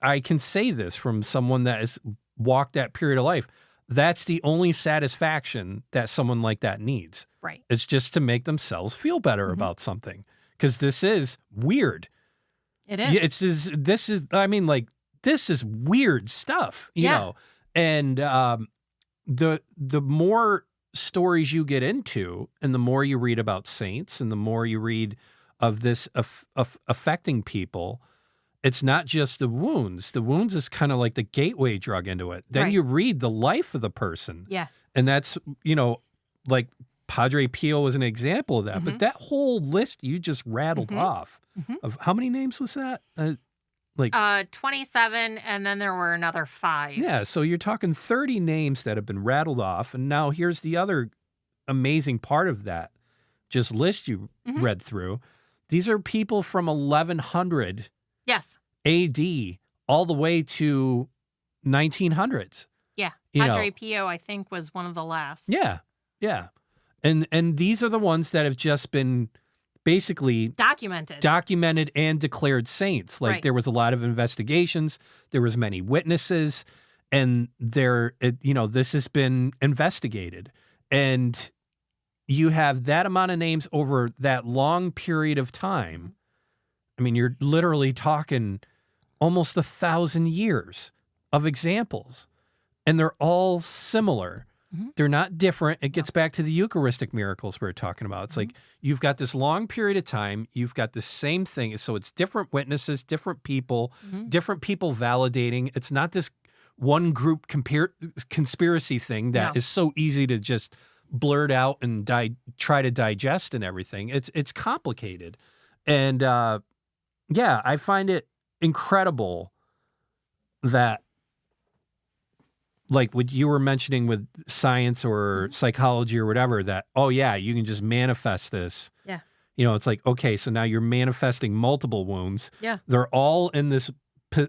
I can say this from someone that has walked that period of life. That's the only satisfaction that someone like that needs. Right. It's just to make themselves feel better about something. Because this is weird. It is. This is weird stuff, you know. And the more stories you get into, and the more you read about saints, and the more you read of this affecting people, it's not just the wounds. The wounds is kind of like the gateway drug into it. Then you read the life of the person. Yeah. And that's, like Padre Pio was an example of that. But that whole list you just rattled off of how many names was that? 27, and then there were another 5. Yeah, so you're talking 30 names that have been rattled off. And now here's the other amazing part of that just list you read through. These are people from 1100 AD all the way to 1900s. Yeah. Padre Pio, I think, was one of the last. Yeah. Yeah. And these are the ones that have just been basically documented and declared saints. Like there was a lot of investigations, there was many witnesses, and this has been investigated. And you have that amount of names over that long period of time. I mean, you're literally talking almost 1,000 years of examples, and they're all similar. They're not different. It gets back to the Eucharistic miracles we were talking about. It's like you've got this long period of time. You've got the same thing. So it's different witnesses, different people validating. It's not this one group conspiracy thing that is so easy to just blurt out and try to digest and everything. It's complicated. And I find it incredible that like what you were mentioning with science or psychology or whatever, that, oh yeah, you can just manifest this. Yeah. You know, it's like, okay, so now you're manifesting multiple wounds. Yeah. They're all in this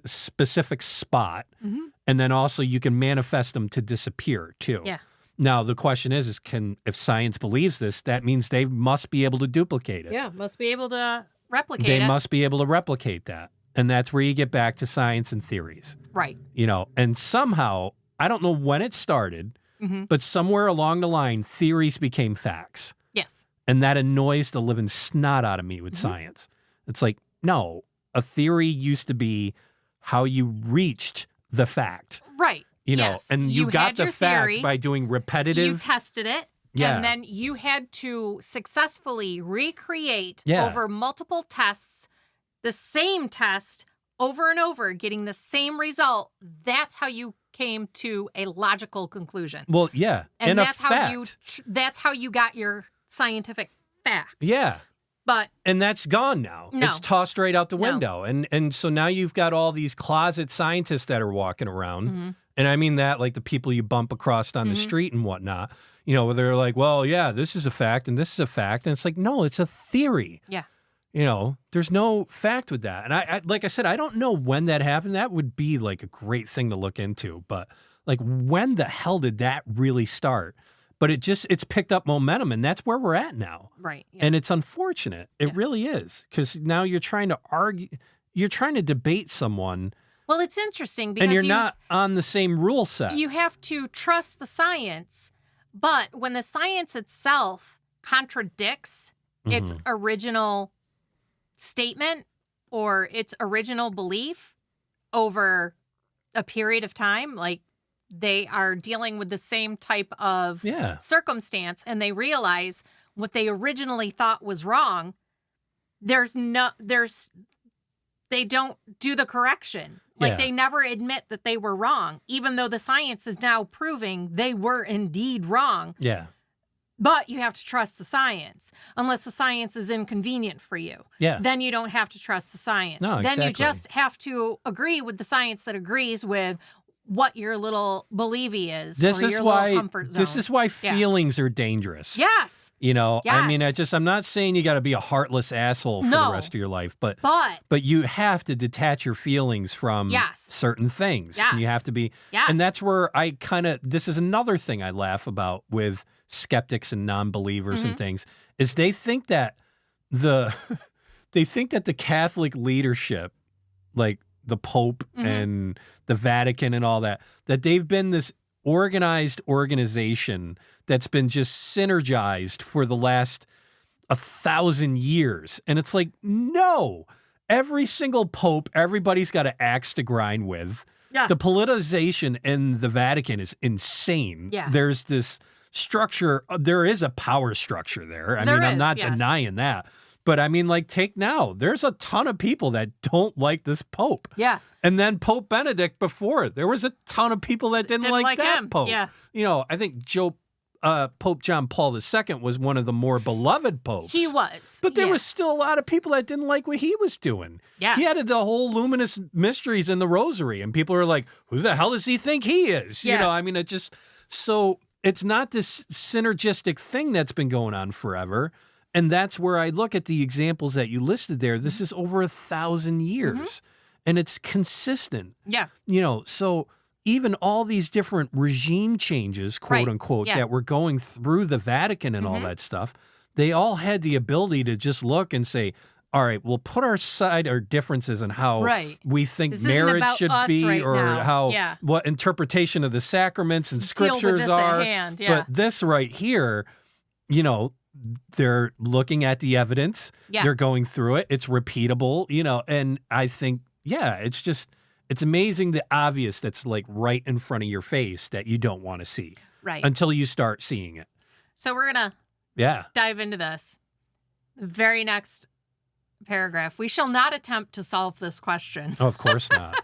specific spot. Mm-hmm. And then also you can manifest them to disappear too. Yeah. Now the question is if science believes this, that means they must be able to duplicate it. Yeah, must be able to replicate They it. must be able to replicate that. And that's where you get back to science and theories. Right. You know, and somehow, I don't know when it started, but somewhere along the line, theories became facts. Yes. And that annoys the living snot out of me with science. It's like, no, a theory used to be how you reached the fact. Right. You know, yes. and you got the fact theory, by doing repetitive. You tested it. Yeah. And then you had to successfully recreate Yeah. over multiple tests the same test over and over, getting the same result. That's how you came to a logical conclusion. Well, yeah. And that's a fact. that's how you got your scientific fact. Yeah. But and that's gone now. No. It's tossed right out the No. window. And so now you've got all these closet scientists that are walking around. And I mean that like the people you bump across on the street and whatnot. You know, where they're like, well, yeah, this is a fact and this is a fact. And it's like, no, it's a theory. yeah. You know, there's no fact with that. And I like I said, I don't know when that happened. That would be like a great thing to look into. But like, when the hell did that really start? But it's picked up momentum, and that's where we're at now. Right. Yeah. And it's unfortunate. It really is. Because now you're trying to argue, you're trying to debate someone. Well, it's interesting because and you're not on the same rule set. You have to trust the science, but when the science itself contradicts its original statement or its original belief over a period of time, like they are dealing with the same type of circumstance and they realize what they originally thought was wrong, they don't do the correction. Like they never admit that they were wrong, even though the science is now proving they were indeed wrong. Yeah. But you have to trust the science, unless the science is inconvenient for you. Yeah. Then you don't have to trust the science. No, Then you exactly. just have to agree with the science that agrees with what your little believey is, or your little comfort zone. This is why feelings are dangerous. Yes. You know, I mean, Yes. I'm not saying you got to be a heartless asshole for the rest of your life, but you have to detach your feelings from certain things. Yes. And you have to be, and that's where this is another thing I laugh about with skeptics and non-believers and things, is they think that the Catholic leadership, like the Pope and the Vatican and all that they've been this organized organization that's been just synergized for the last 1,000 years. And it's like, no, every single Pope, everybody's got an axe to grind with. Yeah. The politicization in the Vatican is insane. Yeah. There's this structure. There is a power structure there. I'm not denying that. But I mean, like, take now. There's a ton of people that don't like this Pope. Yeah. And then Pope Benedict before, there was a ton of people that didn't like that him. Pope. Yeah. You know, I think Pope John Paul II was one of the more beloved popes. He was. But there was still a lot of people that didn't like what he was doing. Yeah. He added the whole luminous mysteries in the rosary, and people are like, who the hell does he think he is? Yeah. You know, I mean, so it's not this synergistic thing that's been going on forever. And that's where I look at the examples that you listed there. This is over 1,000 years, and it's consistent. Yeah. You know, so even all these different regime changes, quote unquote, that were going through the Vatican and all that stuff, they all had the ability to just look and say, all right, we'll put aside our differences and how we think marriage should be, or what interpretation of the sacraments and scriptures are. But this right here, you know, they're looking at the evidence. Yeah. They're going through it. It's repeatable, you know, and I think, it's amazing the obvious that's like right in front of your face that you don't want to see. Right. Until you start seeing it. So we're going to dive into this. The very next paragraph. We shall not attempt to solve this question. Oh, of course not.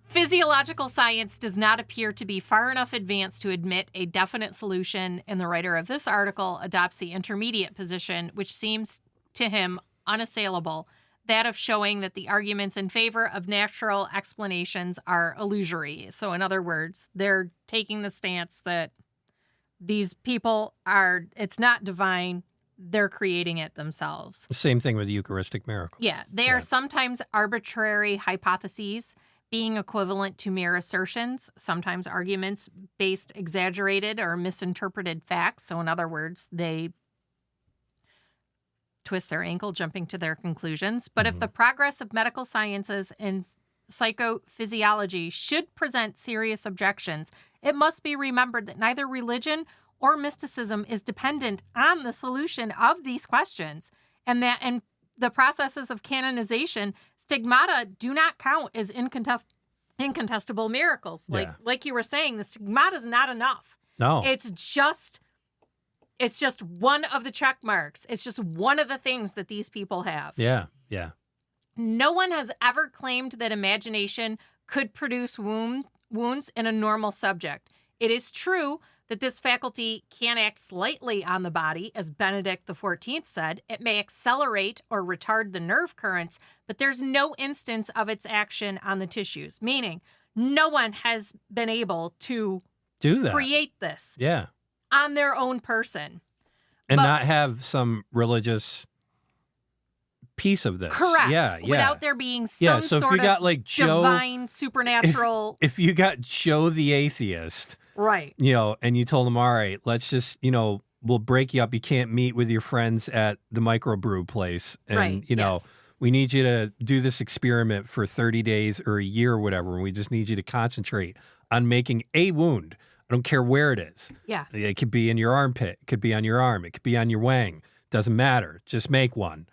Physiological science does not appear to be far enough advanced to admit a definite solution, and the writer of this article adopts the intermediate position, which seems to him unassailable, that of showing that the arguments in favor of natural explanations are illusory. So in other words, they're taking the stance that these people it's not divine, they're creating it themselves. Same thing with the Eucharistic miracles. Yeah, they are sometimes arbitrary hypotheses being equivalent to mere assertions, sometimes arguments based exaggerated or misinterpreted facts. So in other words, they twist their ankle jumping to their conclusions. But if the progress of medical sciences and psychophysiology should present serious objections, it must be remembered that neither religion or mysticism is dependent on the solution of these questions, and that in the processes of canonization, stigmata do not count as incontestable miracles. Like you were saying, the stigmata is not enough. No. It's just one of the check marks. It's just one of the things that these people have. Yeah, yeah. No one has ever claimed that imagination could produce wounds in a normal subject. It is true that this faculty can act slightly on the body, as Benedict XIV said. It may accelerate or retard the nerve currents, but there's no instance of its action on the tissues, meaning no one has been able to do that, create this. Yeah. On their own person. And not have some religious piece of this. Correct. Yeah. Without there being some so sort if you got, like, Joe, divine, supernatural. If you got Joe the atheist, right. And you told him, all right, let's just, we'll break you up. You can't meet with your friends at the microbrew place. And, we need you to do this experiment for 30 days or a year or whatever. And we just need you to concentrate on making a wound. I don't care where it is. Yeah. It could be in your armpit. It could be on your arm. It could be on your wang. Doesn't matter. Just make one,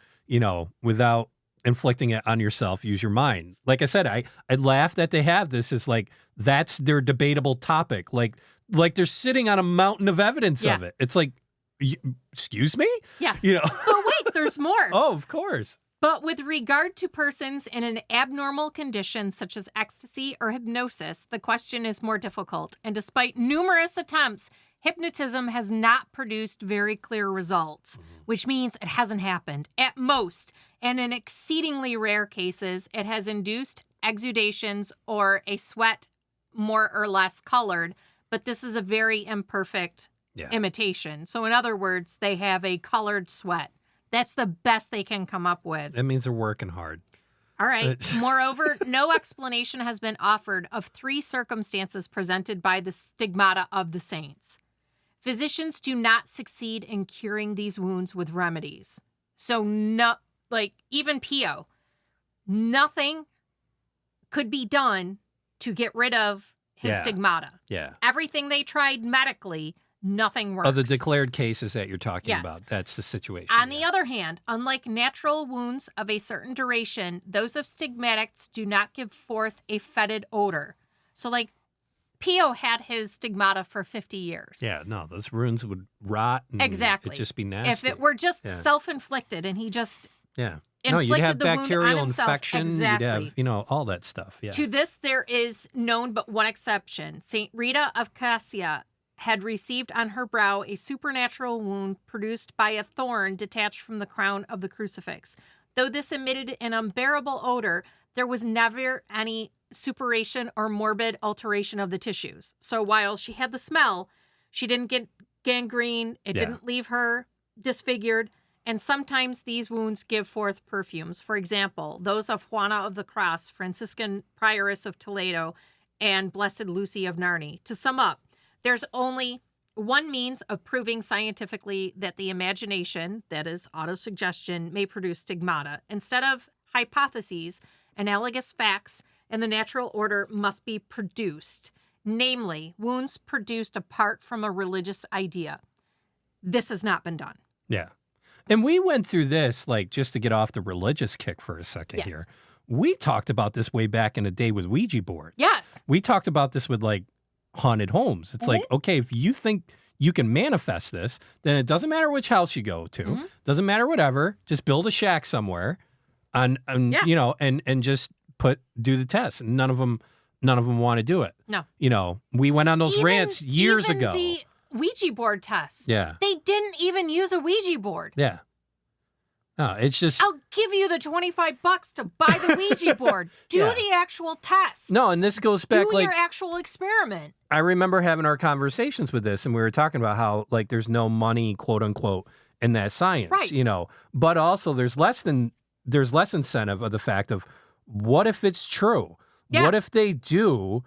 without inflicting it on yourself. Use your mind. Like I said, I laugh that they have this as like, that's their debatable topic. Like they're sitting on a mountain of evidence of it. It's like, excuse me? Yeah. But wait, there's more. Oh, of course. But with regard to persons in an abnormal condition such as ecstasy or hypnosis, the question is more difficult. And despite numerous attempts, hypnotism has not produced very clear results, which means it hasn't happened. At most, and in exceedingly rare cases, it has induced exudations or a sweat more or less colored, but this is a very imperfect imitation. So in other words, they have a colored sweat. That's the best they can come up with. That means they're working hard. All right. Moreover, no explanation has been offered of 3 circumstances presented by the stigmata of the saints. Physicians do not succeed in curing these wounds with remedies. So even Pio, nothing could be done to get rid of his stigmata. Yeah. Everything they tried medically, nothing worked. Of the declared cases that you're talking about, that's the situation. On the other hand, unlike natural wounds of a certain duration, those of stigmatics do not give forth a fetid odor. So, Pio had his stigmata for 50 years. Yeah, no, those wounds would rot. And exactly. It'd just be nasty. If it were just self-inflicted and he just you'd have bacterial infection. Exactly. You'd have, all that stuff. Yeah. To this, there is known but one exception. St. Rita of Cassia had received on her brow a supernatural wound produced by a thorn detached from the crown of the crucifix. Though this emitted an unbearable odor, there was never any suppuration or morbid alteration of the tissues. So while she had the smell, she didn't get gangrene. It didn't leave her disfigured. And sometimes these wounds give forth perfumes. For example, those of Juana of the Cross, Franciscan prioress of Toledo, and Blessed Lucy of Narni. To sum up, there's only one means of proving scientifically that the imagination, that is autosuggestion, may produce stigmata. Instead of hypotheses, analogous facts in the natural order must be produced, namely, wounds produced apart from a religious idea. This has not been done. Yeah. And we went through this, just to get off the religious kick for a second here. We talked about this way back in the day with Ouija boards. Yes. We talked about this with, haunted homes. It's okay, if you think you can manifest this, then it doesn't matter which house you go to. Doesn't matter whatever. Just build a shack somewhere and just do the test. And none of them want to do it. No. We went on those rants years ago. The Ouija board test. Yeah. They didn't even use a Ouija board. Yeah. No, it's just... I'll give you the $25 to buy the Ouija board. Do the actual test. No, and this goes back Do your actual experiment. I remember having our conversations with this, and we were talking about how, like, there's no money, quote unquote, in that science, you know. But also there's less incentive of the fact of, what if it's true? Yeah. What if they do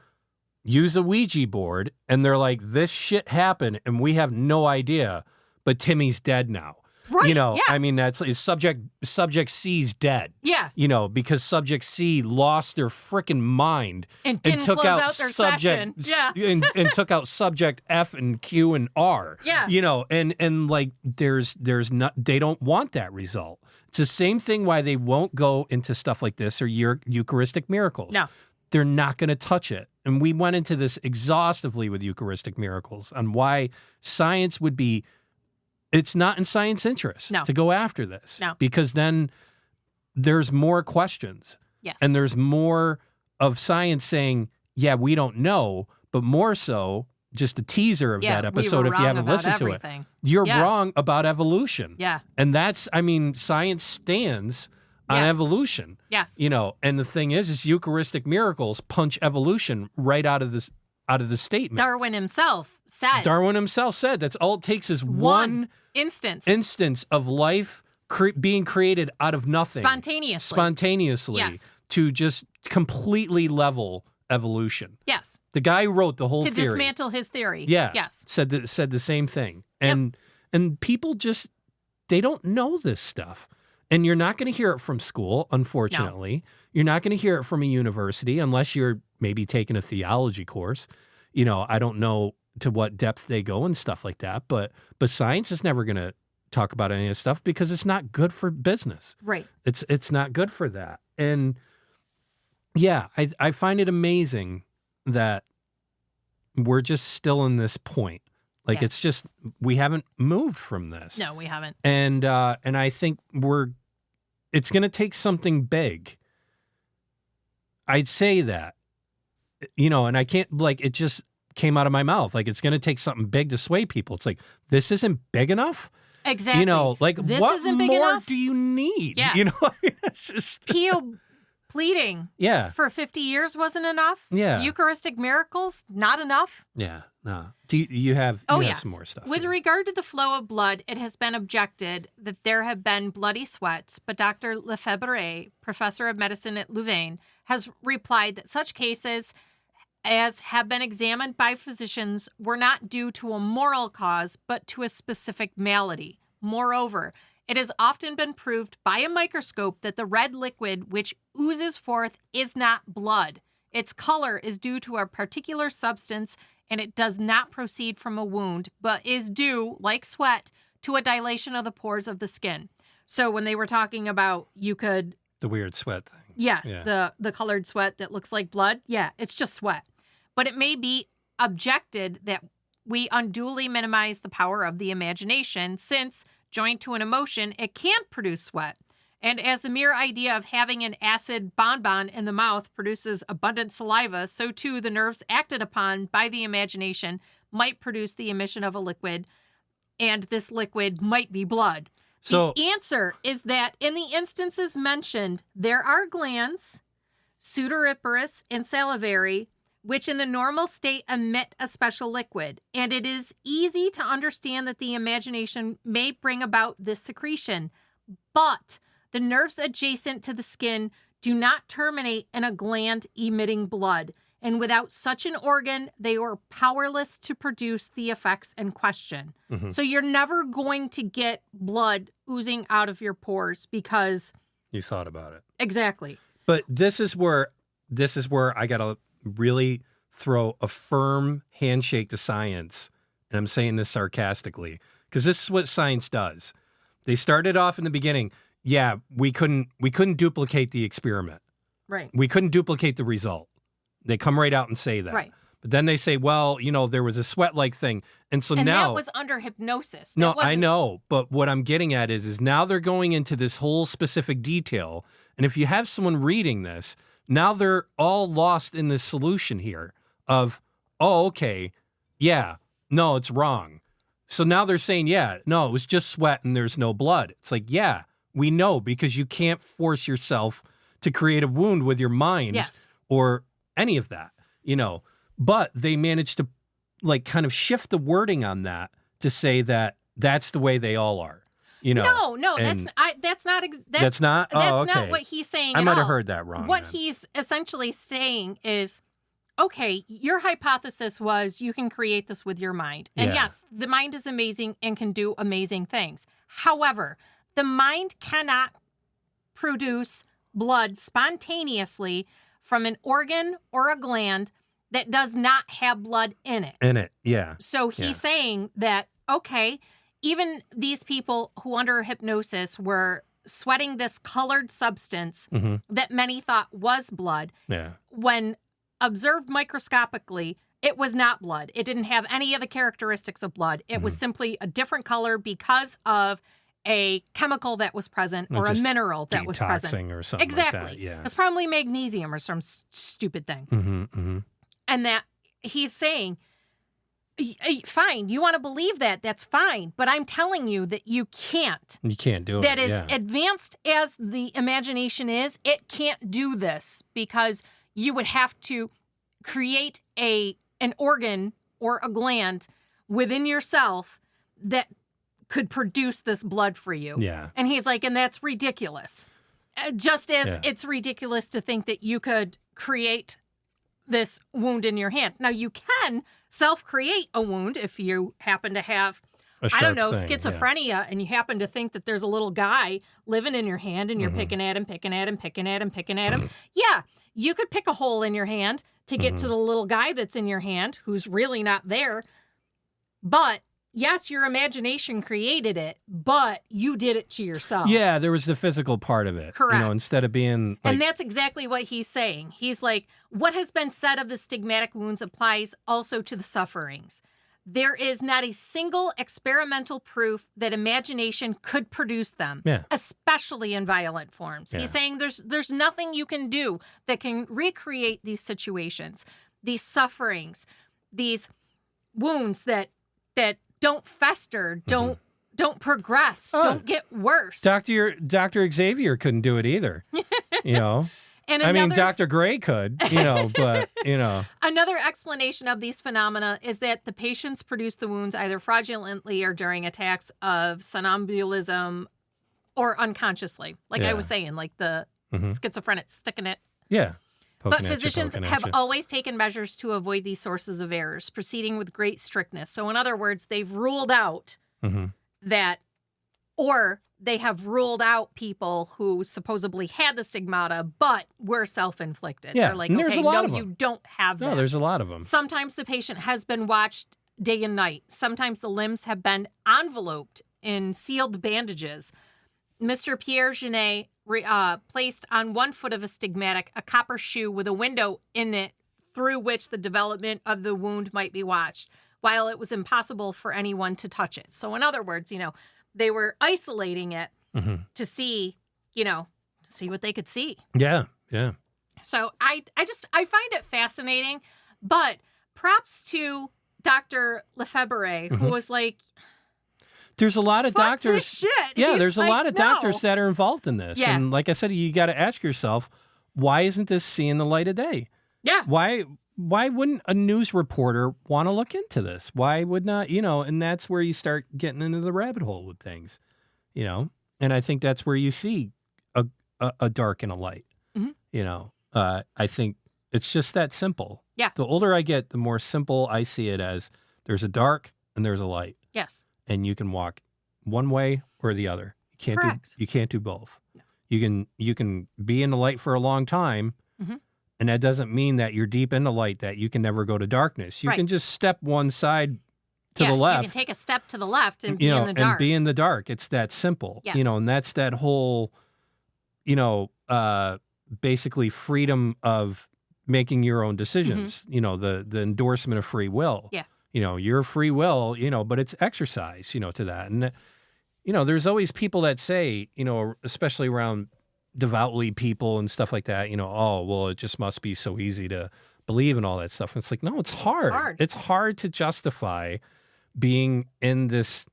use a Ouija board and they're like, this shit happened and we have no idea, but Timmy's dead now. Right. You know, I mean, subject C's dead. Yeah. You know, because subject C lost their freaking mind and took out their subject and took out subject F and Q and R. Yeah. You know, and like there's not, they don't want that result. It's the same thing why they won't go into stuff like this or Eucharistic miracles. No. They're not going to touch it. And we went into this exhaustively with Eucharistic miracles on why science would be... It's not in science interest to go after this. No. Because then there's more questions. Yes. And there's more of science saying, yeah, we don't know, but more so just a teaser of that episode if you haven't listened to it. You're wrong about evolution. Yeah. And that's, I mean, science stands on evolution. Yes. You know, and the thing is Eucharistic miracles punch evolution right out of the statement. Darwin himself said that's all it takes is one instance of life being created out of nothing. Spontaneously. Yes. To just completely level evolution. Yes. The guy who wrote the whole theory. To dismantle his theory. Yeah. Yes. Said the same thing. And people just, they don't know this stuff. And you're not going to hear it from school, unfortunately. No. You're not going to hear it from a university unless you're maybe taking a theology course. You know, I don't know to what depth they go and stuff like that, but science is never going to talk about any of this stuff because it's not good for business. Right. It's not good for that. And yeah, I find it amazing that we're just still in this point. Like it's just, we haven't moved from this. No, we haven't. And I think it's going to take something big. I'd say that, you know, and I can't, like, it just came out of my mouth. Like, it's going to take something big to sway people. It's like, this isn't big enough. Exactly. You know, like, this what isn't big more enough? do you need? Yeah. You know, it's just... Pio pleading for 50 years wasn't enough. Yeah. Eucharistic miracles, not enough. Yeah, no. Do you have some more stuff? With regard to the flow of blood, it has been objected that there have been bloody sweats, but Dr. Lefebvre, professor of medicine at Louvain, has replied that such cases as have been examined by physicians were not due to a moral cause, but to a specific malady. Moreover, it has often been proved by a microscope that the red liquid which oozes forth is not blood. Its color is due to a particular substance, and it does not proceed from a wound, but is due, like sweat, to a dilation of the pores of the skin. So when they were talking about the weird sweat thing. Yes, the colored sweat that looks like blood. Yeah, it's just sweat. But it may be objected that we unduly minimize the power of the imagination since, joined to an emotion, it can't produce sweat. And as the mere idea of having an acid bonbon in the mouth produces abundant saliva, so too the nerves acted upon by the imagination might produce the emission of a liquid, and this liquid might be blood. So the answer is that in the instances mentioned, there are glands, sudoriparous and salivary, which in the normal state emit a special liquid, and it is easy to understand that the imagination may bring about this secretion, but the nerves adjacent to the skin do not terminate in a gland emitting blood, and without such an organ, they are powerless to produce the effects in question. Mm-hmm. So you're never going to get blood oozing out of your pores because... You thought about it. Exactly. But this is where I got to really throw a firm handshake to science, and I'm saying this sarcastically, because this is what science does. They started off in the beginning, we couldn't duplicate the experiment. Right. We couldn't duplicate the result. They come right out and say that. Right. But then they say, well, you know, there was a sweat-like thing. And so now... that was under hypnosis. No, I know. But what I'm getting at is now they're going into this whole specific detail. And if you have someone reading this, now they're all lost in this solution here of, oh, okay, yeah, no, it's wrong. So now they're saying, yeah, no, it was just sweat and there's no blood. It's like, yeah, We know because you can't force yourself to create a wound with your mind or any of that, But they managed to like kind of shift the wording on that to say that that's the way they all are. No, that's not what he's saying. I might have heard that wrong. What he's essentially saying is, okay, your hypothesis was you can create this with your mind. And yes, the mind is amazing and can do amazing things. However, the mind cannot produce blood spontaneously from an organ or a gland that does not have blood in it. So he's saying that, okay, even these people who under hypnosis were sweating this colored substance that many thought was blood, when observed microscopically, it was not blood. It didn't have any of the characteristics of blood. It was simply a different color because of a chemical that was present or a mineral that was present. Or something exactly. Like that, It's probably magnesium or some stupid thing. And that he's saying, fine, you want to believe that, that's fine. But I'm telling you that you can't. You can't do it. That is advanced as the imagination is, it can't do this because you would have to create an organ or a gland within yourself that could produce this blood for you. And he's like, and that's ridiculous. Just as it's ridiculous to think that you could create this wound in your hand. Now, you can self-create a wound if you happen to have, schizophrenia, and you happen to think that there's a little guy living in your hand and you're picking at him. Yeah, you could pick a hole in your hand to get to the little guy that's in your hand who's really not there. But yes, your imagination created it, but you did it to yourself. Yeah, there was the physical part of it. Correct. Instead of being and that's exactly what he's saying. He's like, what has been said of the stigmatic wounds applies also to the sufferings. There is not a single experimental proof that imagination could produce them, especially in violent forms. He's saying there's nothing you can do that can recreate these situations, these sufferings, these wounds that don't fester, don't progress, don't get worse. Dr. Xavier couldn't do it either. And Dr. Gray could, but. Another explanation of these phenomena is that the patients produce the wounds either fraudulently or during attacks of somnambulism or unconsciously. Like I was saying, like the schizophrenic sticking it. Yeah. But physicians have always taken measures to avoid these sources of errors, proceeding with great strictness. So in other words, they've ruled out that, or they have ruled out people who supposedly had the stigmata, but were self-inflicted. Yeah, they're like, okay, no, you don't have that. No, there's a lot of them. Sometimes the patient has been watched day and night. Sometimes the limbs have been enveloped in sealed bandages. Mr. Pierre Genet placed on one foot of a stigmatic a copper shoe with a window in it through which the development of the wound might be watched, while it was impossible for anyone to touch it. So in other words, they were isolating it to see, see what they could see. Yeah, yeah. So I find it fascinating, but props to Dr. Lefebvre, who was like, there's a lot of doctors. This shit. Yeah, He's there's a lot of doctors that are involved in this. Yeah. And like I said, you got to ask yourself, why isn't this seeing the light of day? Yeah. Why wouldn't a news reporter want to look into this? Why would not, and that's where you start getting into the rabbit hole with things, and I think that's where you see a dark and a light, I think it's just that simple. Yeah. The older I get, the more simple I see it as there's a dark and there's a light. Yes. And you can walk one way or the other. You can't do both. No. You can be in the light for a long time, and that doesn't mean that you're deep in the light that you can never go to darkness. You can just step one side to the left. You can take a step to the left and be in the dark. And be in the dark. It's that simple. Yes. And that's that whole, basically freedom of making your own decisions. The endorsement of free will. Yeah. Your free will, but it's exercise, to that. And, there's always people that say, especially around devoutly people and stuff like that, oh, well, it just must be so easy to believe in all that stuff. And it's like, no, it's hard. It's hard to justify being in this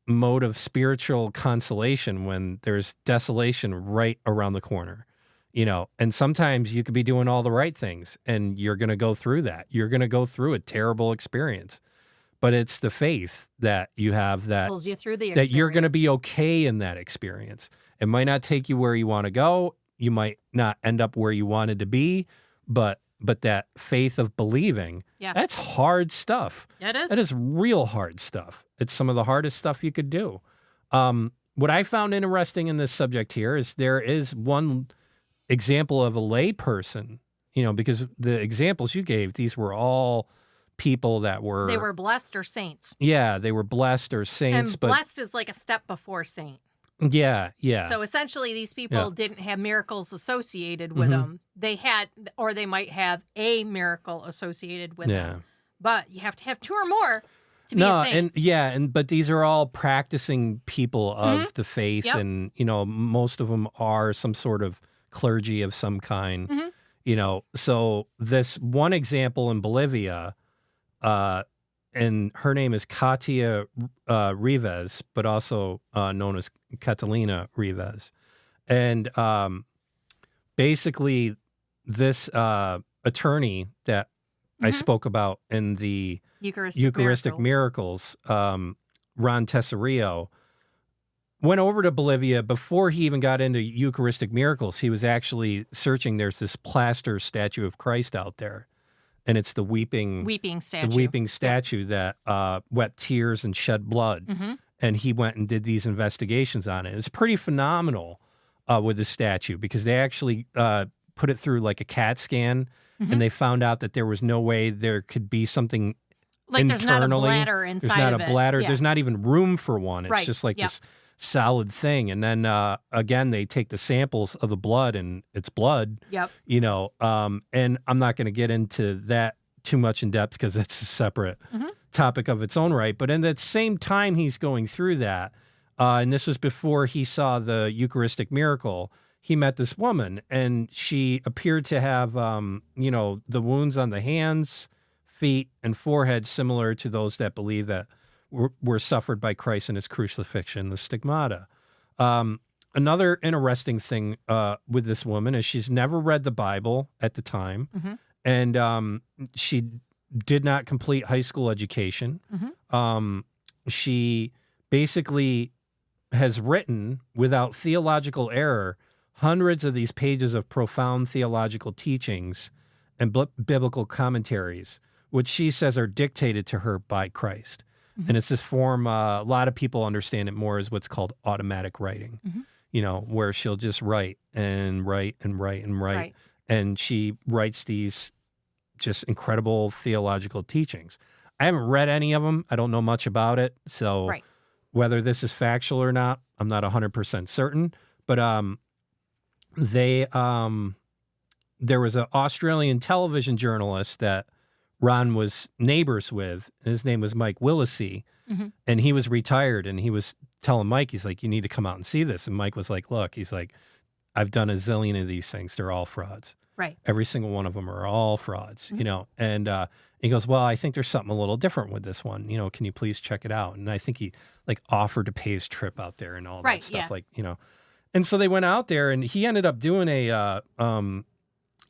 mode of spiritual consolation when there's desolation right around the corner. And sometimes you could be doing all the right things and you're going to go through that. You're going to go through a terrible experience, but it's the faith that you have that pulls you through the experience. That you're going to be okay in that experience. It might not take you where you want to go. You might not end up where you wanted to be, but that faith of believing, that's hard stuff. It is. That is real hard stuff. It's some of the hardest stuff you could do. What I found interesting in this subject here is there is one example of a lay person, because the examples you gave, these were all people that were... They were blessed or saints. Yeah, they were blessed or saints. And blessed is like a step before saint. Yeah. So essentially these people didn't have miracles associated with them. They had, or they might have a miracle associated with them. But you have to have two or more to be a saint. But these are all practicing people of the faith, and most of them are some sort of clergy of some kind. So this one example in Bolivia, and her name is Katia Rivas, but also known as Catalina Rivas. And basically this attorney that I spoke about in the Eucharistic Miracles, Ron Tesorillo, went over to Bolivia before he even got into Eucharistic Miracles. He was actually searching. There's this plaster statue of Christ out there. And it's the weeping statue. The weeping statue that wept tears and shed blood. And he went and did these investigations on it. It's pretty phenomenal with the statue because they actually put it through like a CAT scan, and they found out that there was no way there could be something like internally. There's not a bladder inside There's not of a bladder. It. There's not even room for one. It's just like this solid thing. And then again, they take the samples of the blood, and it's blood. And I'm not going to get into that too much in depth because it's a separate topic of its own right. But in that same time he's going through that, and this was before he saw the Eucharistic miracle, he met this woman, and she appeared to have, the wounds on the hands, feet, and forehead similar to those that believe that were suffered by Christ in his crucifixion, the stigmata. Another interesting thing with this woman is she's never read the Bible at the time, and she did not complete high school education. She basically has written, without theological error, hundreds of these pages of profound theological teachings and biblical commentaries, which she says are dictated to her by Christ. And it's this form, a lot of people understand it more as what's called automatic writing, where she'll just write and write and write and write. Right. And she writes these just incredible theological teachings. I haven't read any of them. I don't know much about it. So whether this is factual or not, I'm not 100% certain. But there was an Australian television journalist that Ron was neighbors with, and his name was Mike Willisey, and he was retired, and he was telling Mike, he's like, you need to come out and see this. And Mike was like, look, he's like, I've done a zillion of these things. They're all frauds. Right. Every single one of them are all frauds, and he goes, well, I think there's something a little different with this one. Can you please check it out? And I think he like offered to pay his trip out there and all that stuff, and so they went out there, and he ended up doing a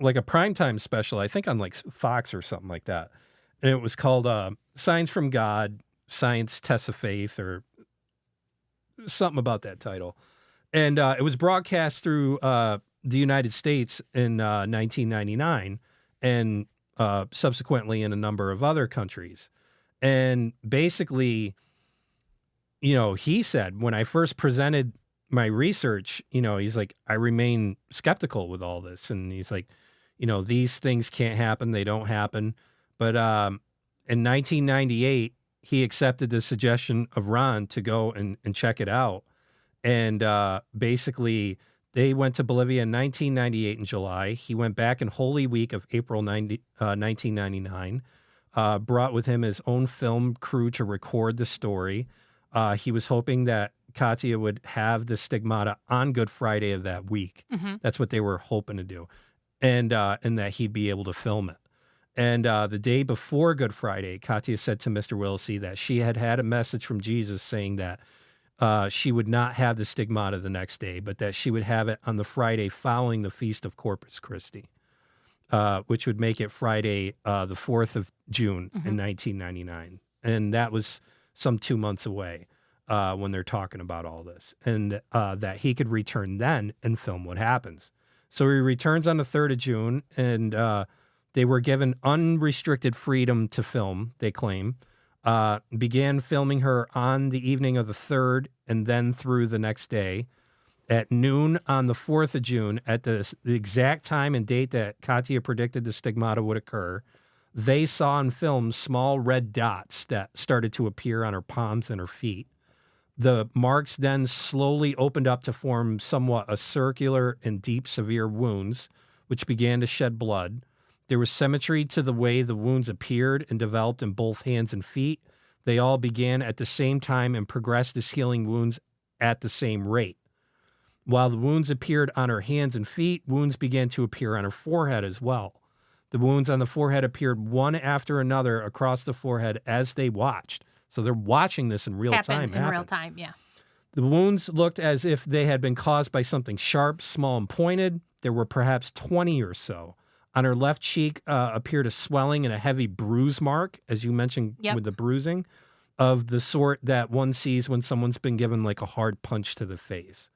like a primetime special, I think on like Fox or something like that. And it was called Signs from God, Science Tests of Faith, or something about that title. And it was broadcast through the United States in 1999 and subsequently in a number of other countries. And basically, he said, when I first presented my research, he's like, I remain skeptical with all this. And he's like, these things can't happen. They don't happen. But in 1998, he accepted the suggestion of Ron to go and check it out. And basically, they went to Bolivia in 1998 in July. He went back in Holy Week of April 1999, brought with him his own film crew to record the story. He was hoping that Katia would have the Stigmata on Good Friday of that week. That's what they were hoping to do. And that he'd be able to film it. And the day before Good Friday, Katia said to Mr. Willisey that she had had a message from Jesus saying that she would not have the stigmata the next day, but that she would have it on the Friday following the Feast of Corpus Christi, which would make it Friday, the 4th of June in 1999. And that was some 2 months away when they're talking about all this. And that he could return then and film what happens. So he returns on the 3rd of June, and they were given unrestricted freedom to film, they claim. Began filming her on the evening of the 3rd and then through the next day. At noon on the 4th of June, at the exact time and date that Katya predicted the stigmata would occur, they saw on film small red dots that started to appear on her palms and her feet. The marks then slowly opened up to form somewhat a circular and deep, severe wounds, which began to shed blood. There was symmetry to the way the wounds appeared and developed in both hands and feet. They all began at the same time and progressed as healing wounds at the same rate. While the wounds appeared on her hands and feet, wounds began to appear on her forehead as well. The wounds on the forehead appeared one after another across the forehead as they watched. So they're watching this in real time. In real time, yeah. The wounds looked as if they had been caused by something sharp, small, and pointed. There were perhaps 20 or so. On her left cheek appeared a swelling and a heavy bruise mark, as you mentioned with the bruising, of the sort that one sees when someone's been given like a hard punch to the face.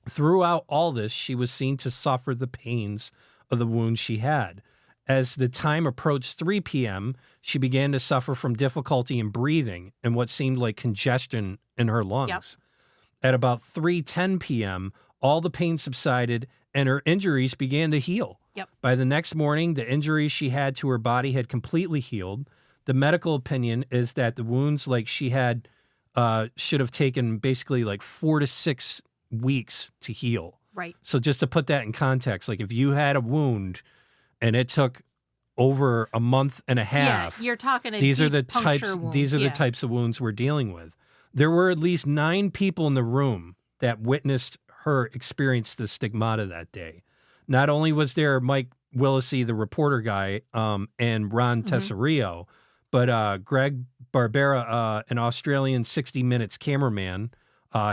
Throughout all this, she was seen to suffer the pains of the wounds she had. As the time approached 3 p.m., she began to suffer from difficulty in breathing and what seemed like congestion in her lungs. Yep. At about 3:10 p.m., all the pain subsided and her injuries began to heal. Yep. By the next morning, the injuries she had to her body had completely healed. The medical opinion is that the wounds like she had should have taken basically like 4 to 6 weeks to heal. Right. So just to put that in context, like if you had a wound and it took over a month and a half, you're talking these are the types wound. These are the types of wounds we're dealing with. There were at least 9 people in the room that witnessed her experience the stigmata that day. Not only was there Mike Willisey, the reporter guy, and Ron Tesario, but Greg Barbera, an Australian 60 Minutes cameraman,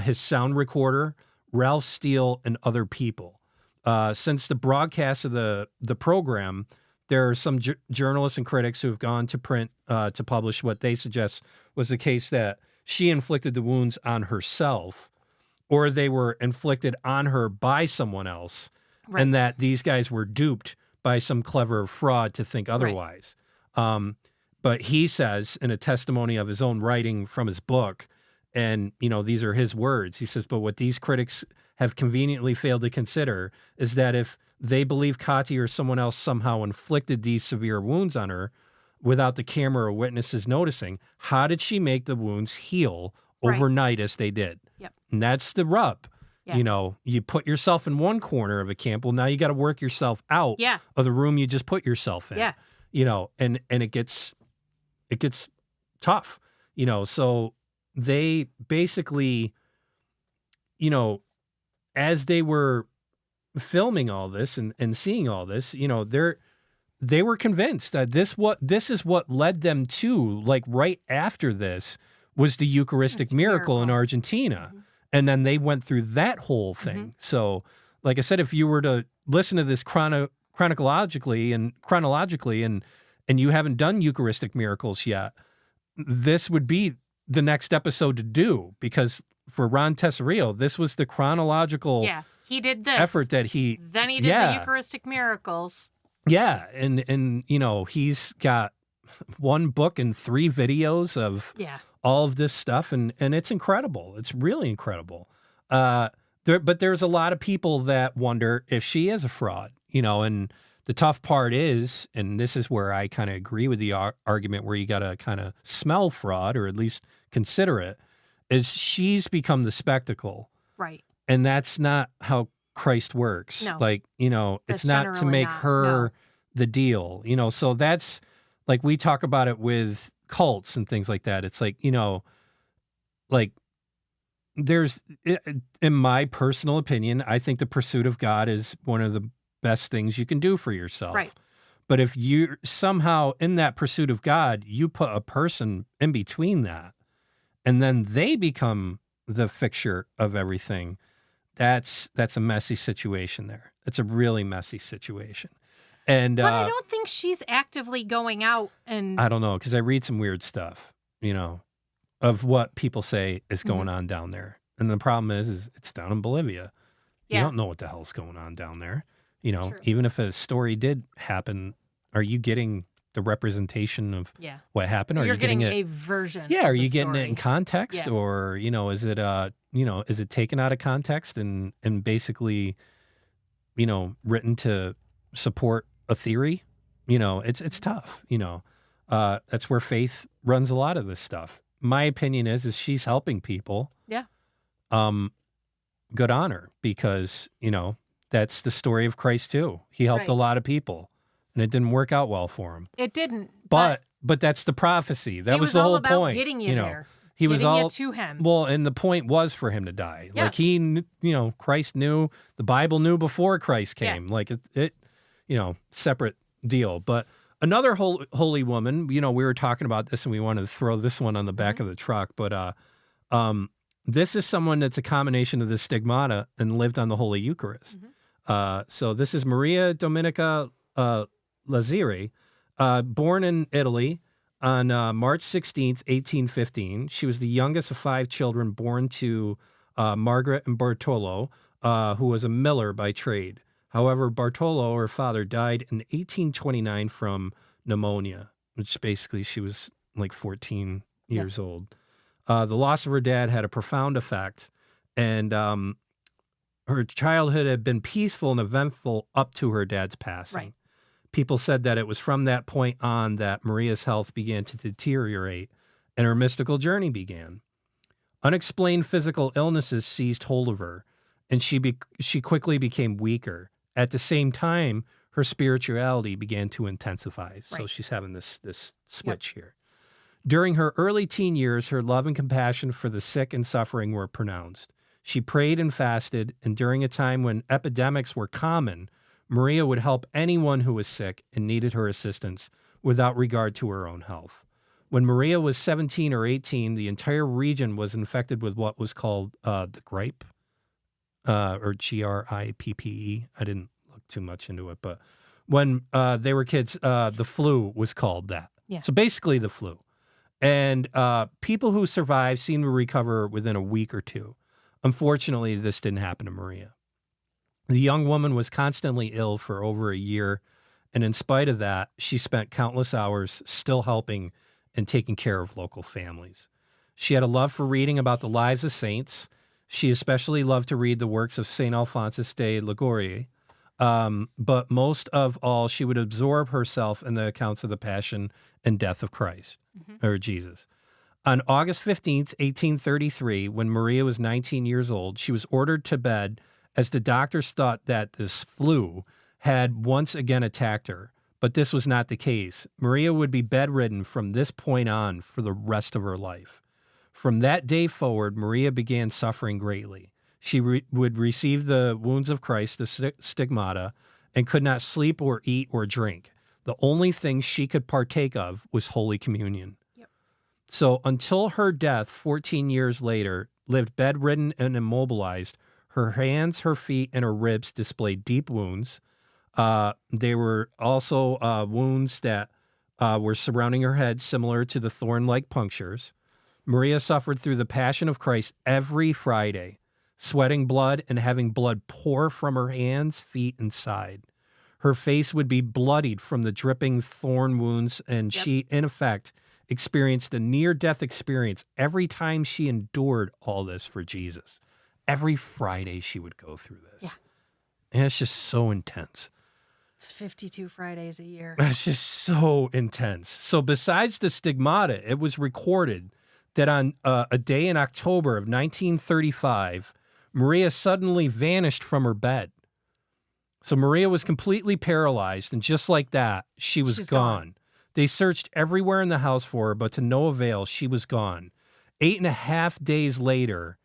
his sound recorder, Ralph Steele, and other people. Since the broadcast of the program, there are some journalists and critics who have gone to print to publish what they suggest was the case that she inflicted the wounds on herself, or they were inflicted on her by someone else, and that these guys were duped by some clever fraud to think otherwise. But he says in a testimony of his own writing from his book, and, you know, these are his words. He says, but what these critics have conveniently failed to consider is that if they believe Katya or someone else somehow inflicted these severe wounds on her without the camera or witnesses noticing, how did she make the wounds heal overnight as they did? Yep. And that's the rub. Yeah. You know, you put yourself in one corner of a camp. Well, now you got to work yourself out of the room you just put yourself in. Yeah. You know, and it gets tough, you know, so they basically, you know, as they were filming all this and seeing all this, you know, they were convinced that this is what led them to, like right after this was the Eucharistic miracle in Argentina. And then they went through that whole thing. So like I said, if you were to listen to this chronologically and you haven't done Eucharistic miracles yet, this would be the next episode to do, because for Ron Tesario, this was the chronological he did this effort that then he did the Eucharistic miracles. Yeah. And you know, he's got 1 book and 3 videos of all of this stuff. And it's incredible. It's really incredible. But there's a lot of people that wonder if she is a fraud, you know, and the tough part is, and this is where I kind of agree with the argument where you got to kind of smell fraud or at least consider it, is she's become the spectacle. Right. And that's not how Christ works. No. Like, you know, it's not to make her the deal, you know, so that's like, we talk about it with cults and things like that. It's like, you know, like there's, in my personal opinion, I think the pursuit of God is one of the best things you can do for yourself. Right. But if you somehow in that pursuit of God, you put a person in between that, and then they become the fixture of everything, that's a messy situation there. It's a really messy situation. And but I don't think she's actively going out and... I don't know, because I read some weird stuff, of what people say is going on down there. And the problem is it's down in Bolivia. You don't know what the hell's going on down there. True. Even if a story did happen, are you getting the representation of what happened? Or you're are you getting a version. Yeah, are you getting it in context, or is it is it taken out of context and basically written to support a theory? It's tough. That's where faith runs a lot of this stuff. My opinion is she's helping people. Yeah. Good on her, because that's the story of Christ too. He helped a lot of people, and it didn't work out well for him. It didn't. But that's the prophecy. That was the whole point. It was all about getting you there. He was all to him. Well, and the point was for him to die. Yes. Like he, Christ knew, the Bible knew before Christ came. Like it, separate deal. But another holy woman, we were talking about this, and we wanted to throw this one on the back of the truck. But this is someone that's a combination of the Stigmata and lived on the Holy Eucharist. So this is Maria Domenica Lazzari, born in Italy on March 16th, 1815. She was the youngest of 5 children born to Margaret and Bartolo, who was a miller by trade. However, Bartolo, her father, died in 1829 from pneumonia, which basically she was like 14 years old. The loss of her dad had a profound effect, and her childhood had been peaceful and eventful up to her dad's passing. Right. People said that it was from that point on that Maria's health began to deteriorate and her mystical journey began. Unexplained physical illnesses seized hold of her, and she quickly became weaker. At the same time, her spirituality began to intensify. So she's having this switch here. During her early teen years, her love and compassion for the sick and suffering were pronounced. She prayed and fasted, and during a time when epidemics were common, Maria would help anyone who was sick and needed her assistance without regard to her own health. When Maria was 17 or 18, the entire region was infected with what was called the grippe, or GRIPPE. I didn't look too much into it, but when they were kids, the flu was called that. Yeah. So basically the flu. And people who survived seemed to recover within a week or two. Unfortunately, this didn't happen to Maria. The young woman was constantly ill for over a year, and in spite of that, she spent countless hours still helping and taking care of local families. She had a love for reading about the lives of saints. She especially loved to read the works of St. Alphonsus de Liguori, but most of all, she would absorb herself in the accounts of the passion and death of Christ, or Jesus. On August 15th, 1833, when Maria was 19 years old, she was ordered to bed as the doctors thought that this flu had once again attacked her. But this was not the case. Maria would be bedridden from this point on for the rest of her life. From that day forward, Maria began suffering greatly. She would receive the wounds of Christ, the stigmata, and could not sleep or eat or drink. The only thing she could partake of was Holy Communion. So until her death 14 years later, lived bedridden and immobilized, her hands, her feet, and her ribs displayed deep wounds. They were also wounds that were surrounding her head, similar to the thorn-like punctures. Maria suffered through the Passion of Christ every Friday, sweating blood and having blood pour from her hands, feet, and side. Her face would be bloodied from the dripping thorn wounds, and she, in effect, experienced a near-death experience every time she endured all this for Jesus. Every Friday she would go through this. Yeah. And it's just so intense. It's 52 Fridays a year. It's just so intense. So besides the stigmata, it was recorded that on a day in October of 1935, Maria suddenly vanished from her bed. So Maria was completely paralyzed, and just like that, she's gone. They searched everywhere in the house for her, but to no avail, she was gone. 8.5 days later,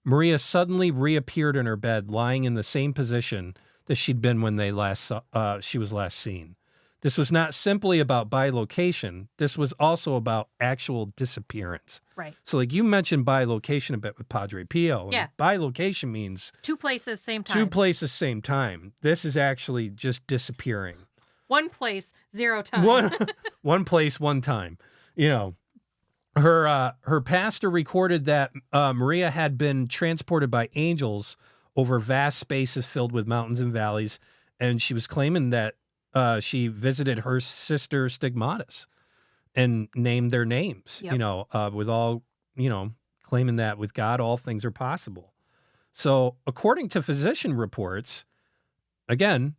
Maria suddenly reappeared in her bed, lying in the same position that she'd been when she was last seen. This was not simply about bilocation. This was also about actual disappearance. Right. So like you mentioned bilocation a bit with Padre Pio. Yeah. Bilocation means 2 places, same time. 2 places, same time. This is actually just disappearing. 1 place, 0 time. One place, one time. You know, her pastor recorded that Maria had been transported by angels over vast spaces filled with mountains and valleys, and she was claiming that she visited her sister Stigmatas and named their names, Yep. you know, with all, you know, claiming that with God, all things are possible. So according to physician reports, Yep.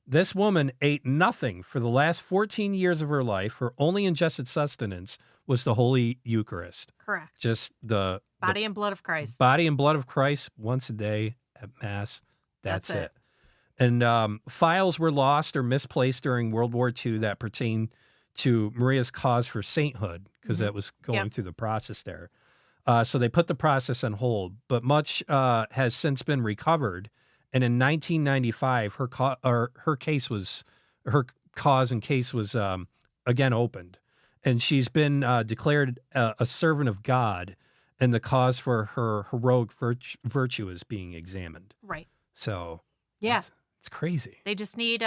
this woman ate nothing for the last 14 years of her life. Her only ingested sustenance was the Holy Eucharist. Correct. Just the Body and blood of Christ. Body and blood of Christ once a day at Mass. That's it. And files were lost or misplaced during World War II that pertain to Maria's cause for sainthood, because that was going through the process there. So they put the process on hold, but much has since been recovered. And in 1995, her cause and case was again opened, and she's been declared a servant of God, and the cause for her heroic virtue is being examined. Right. So yeah, it's crazy. They just need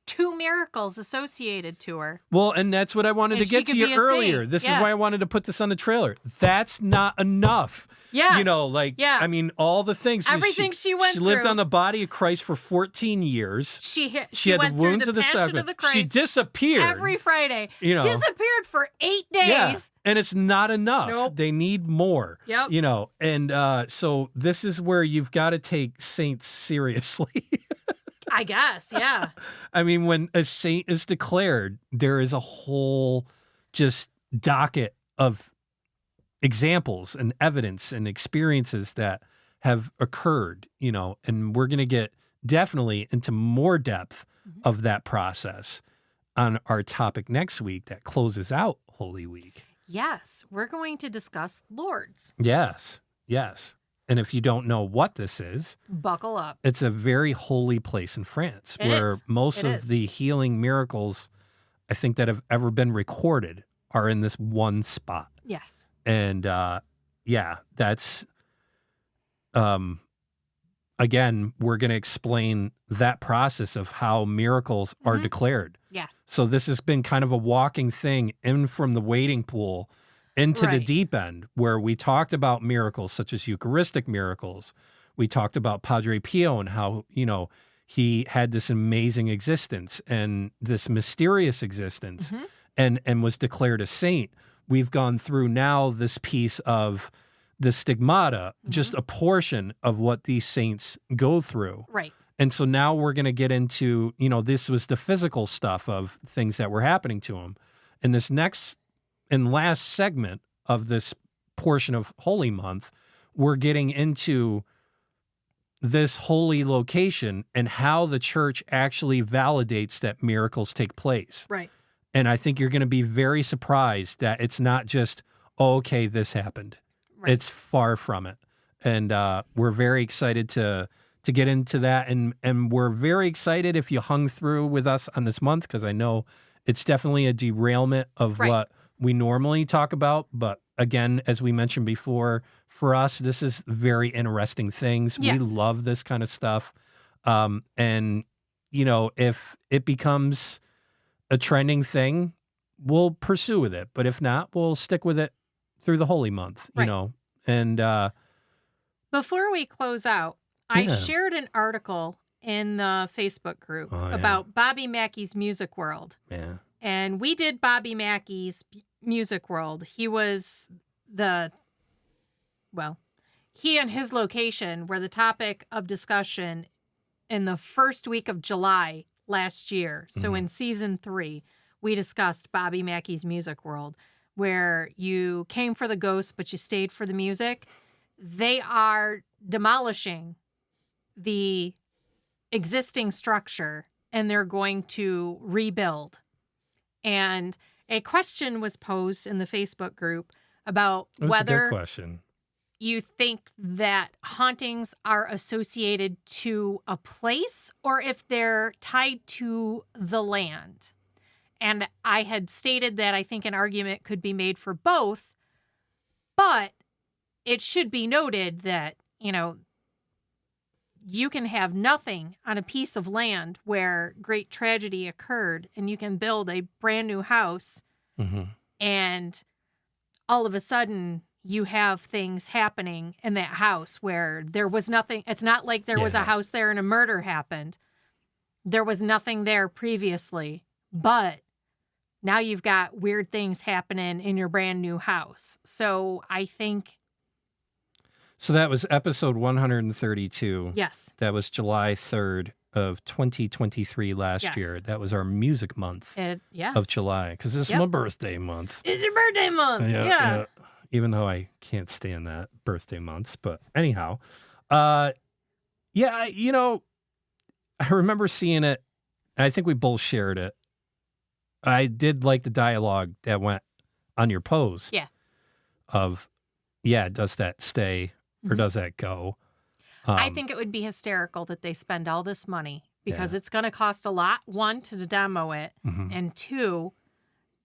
2 miracles associated to her. Well, and that's what I wanted to get to you earlier. Saint. This is why I wanted to put this on the trailer. That's not enough. Yes. You know, like, I mean, all the things. Everything she went through. She lived on the body of Christ for 14 years. She had went the wounds through the of the Passion of the She disappeared. every Friday. You know, disappeared for 8 days. Yeah, and it's not enough. Nope. They need more. Yep. You know, and so this is where you've got to take saints seriously. I guess, yeah. I mean, when a saint is declared, there is a whole just docket of examples and evidence and experiences that have occurred, you know, and we're going to get definitely into more depth of that process on our topic next week that closes out Holy Week. Yes, we're going to discuss Lourdes. Yes, yes. And if you don't know what this is, buckle up. It's a very holy place in France where most of the healing miracles, I think, that have ever been recorded are in this one spot. Yes. And that's, again, we're going to explain that process of how miracles are declared. Yeah. So this has been kind of a walking thing in from the waiting pool into the deep end, where we talked about miracles such as Eucharistic miracles. We talked about Padre Pio and how, you know, he had this amazing existence and this mysterious existence and was declared a saint. We've gone through now this piece of the Stigmata, just a portion of what these saints go through. Right. And so now we're going to get into, you know, this was the physical stuff of things that were happening to him. And this next and last segment of this portion of Holy Month, we're getting into this holy location and how the church actually validates that miracles take place. Right. And I think you're going to be very surprised that it's not just, oh, okay, this happened. Right. It's far from it. And we're very excited to get into that. And we're very excited if you hung through with us on this month, because I know it's definitely a derailment of what we normally talk about. But again, as we mentioned before, for us, this is very interesting things. Yes. We love this kind of stuff. And, you know, if it becomes a trending thing, we'll pursue with it. But if not, we'll stick with it through the Holy Month, you know. And before we close out, I shared an article in the Facebook group about Bobby Mackey's Music World. Yeah. And we did Bobby Mackey's Music World. He was he and his location were the topic of discussion in the first week of July last year. So in season 3, we discussed Bobby Mackey's Music World, where you came for the ghosts, but you stayed for the music. They are demolishing the existing structure and they're going to rebuild. And a question was posed in the Facebook group about it was whether... a good question. you think that hauntings are associated to a place or if they're tied to the land. And I had stated that I think an argument could be made for both, but it should be noted that, you can have nothing on a piece of land where great tragedy occurred and you can build a brand new house and all of a sudden you have things happening in that house where there was nothing. It's not like there was a house there and a murder happened. There was nothing there previously, but now you've got weird things happening in your brand new house. So I think... So that was episode 132. Yes. That was July 3rd of 2023 last year. That was our music month of July, because this is my birthday month. It's your birthday month. Yeah. Even though I can't stand that birthday months. But anyhow, I remember seeing it. I think we both shared it. I did like the dialogue that went on your post. Yeah. Of, does that stay or does that go? I think it would be hysterical that they spend all this money because it's going to cost a lot, one, to demo it, and two,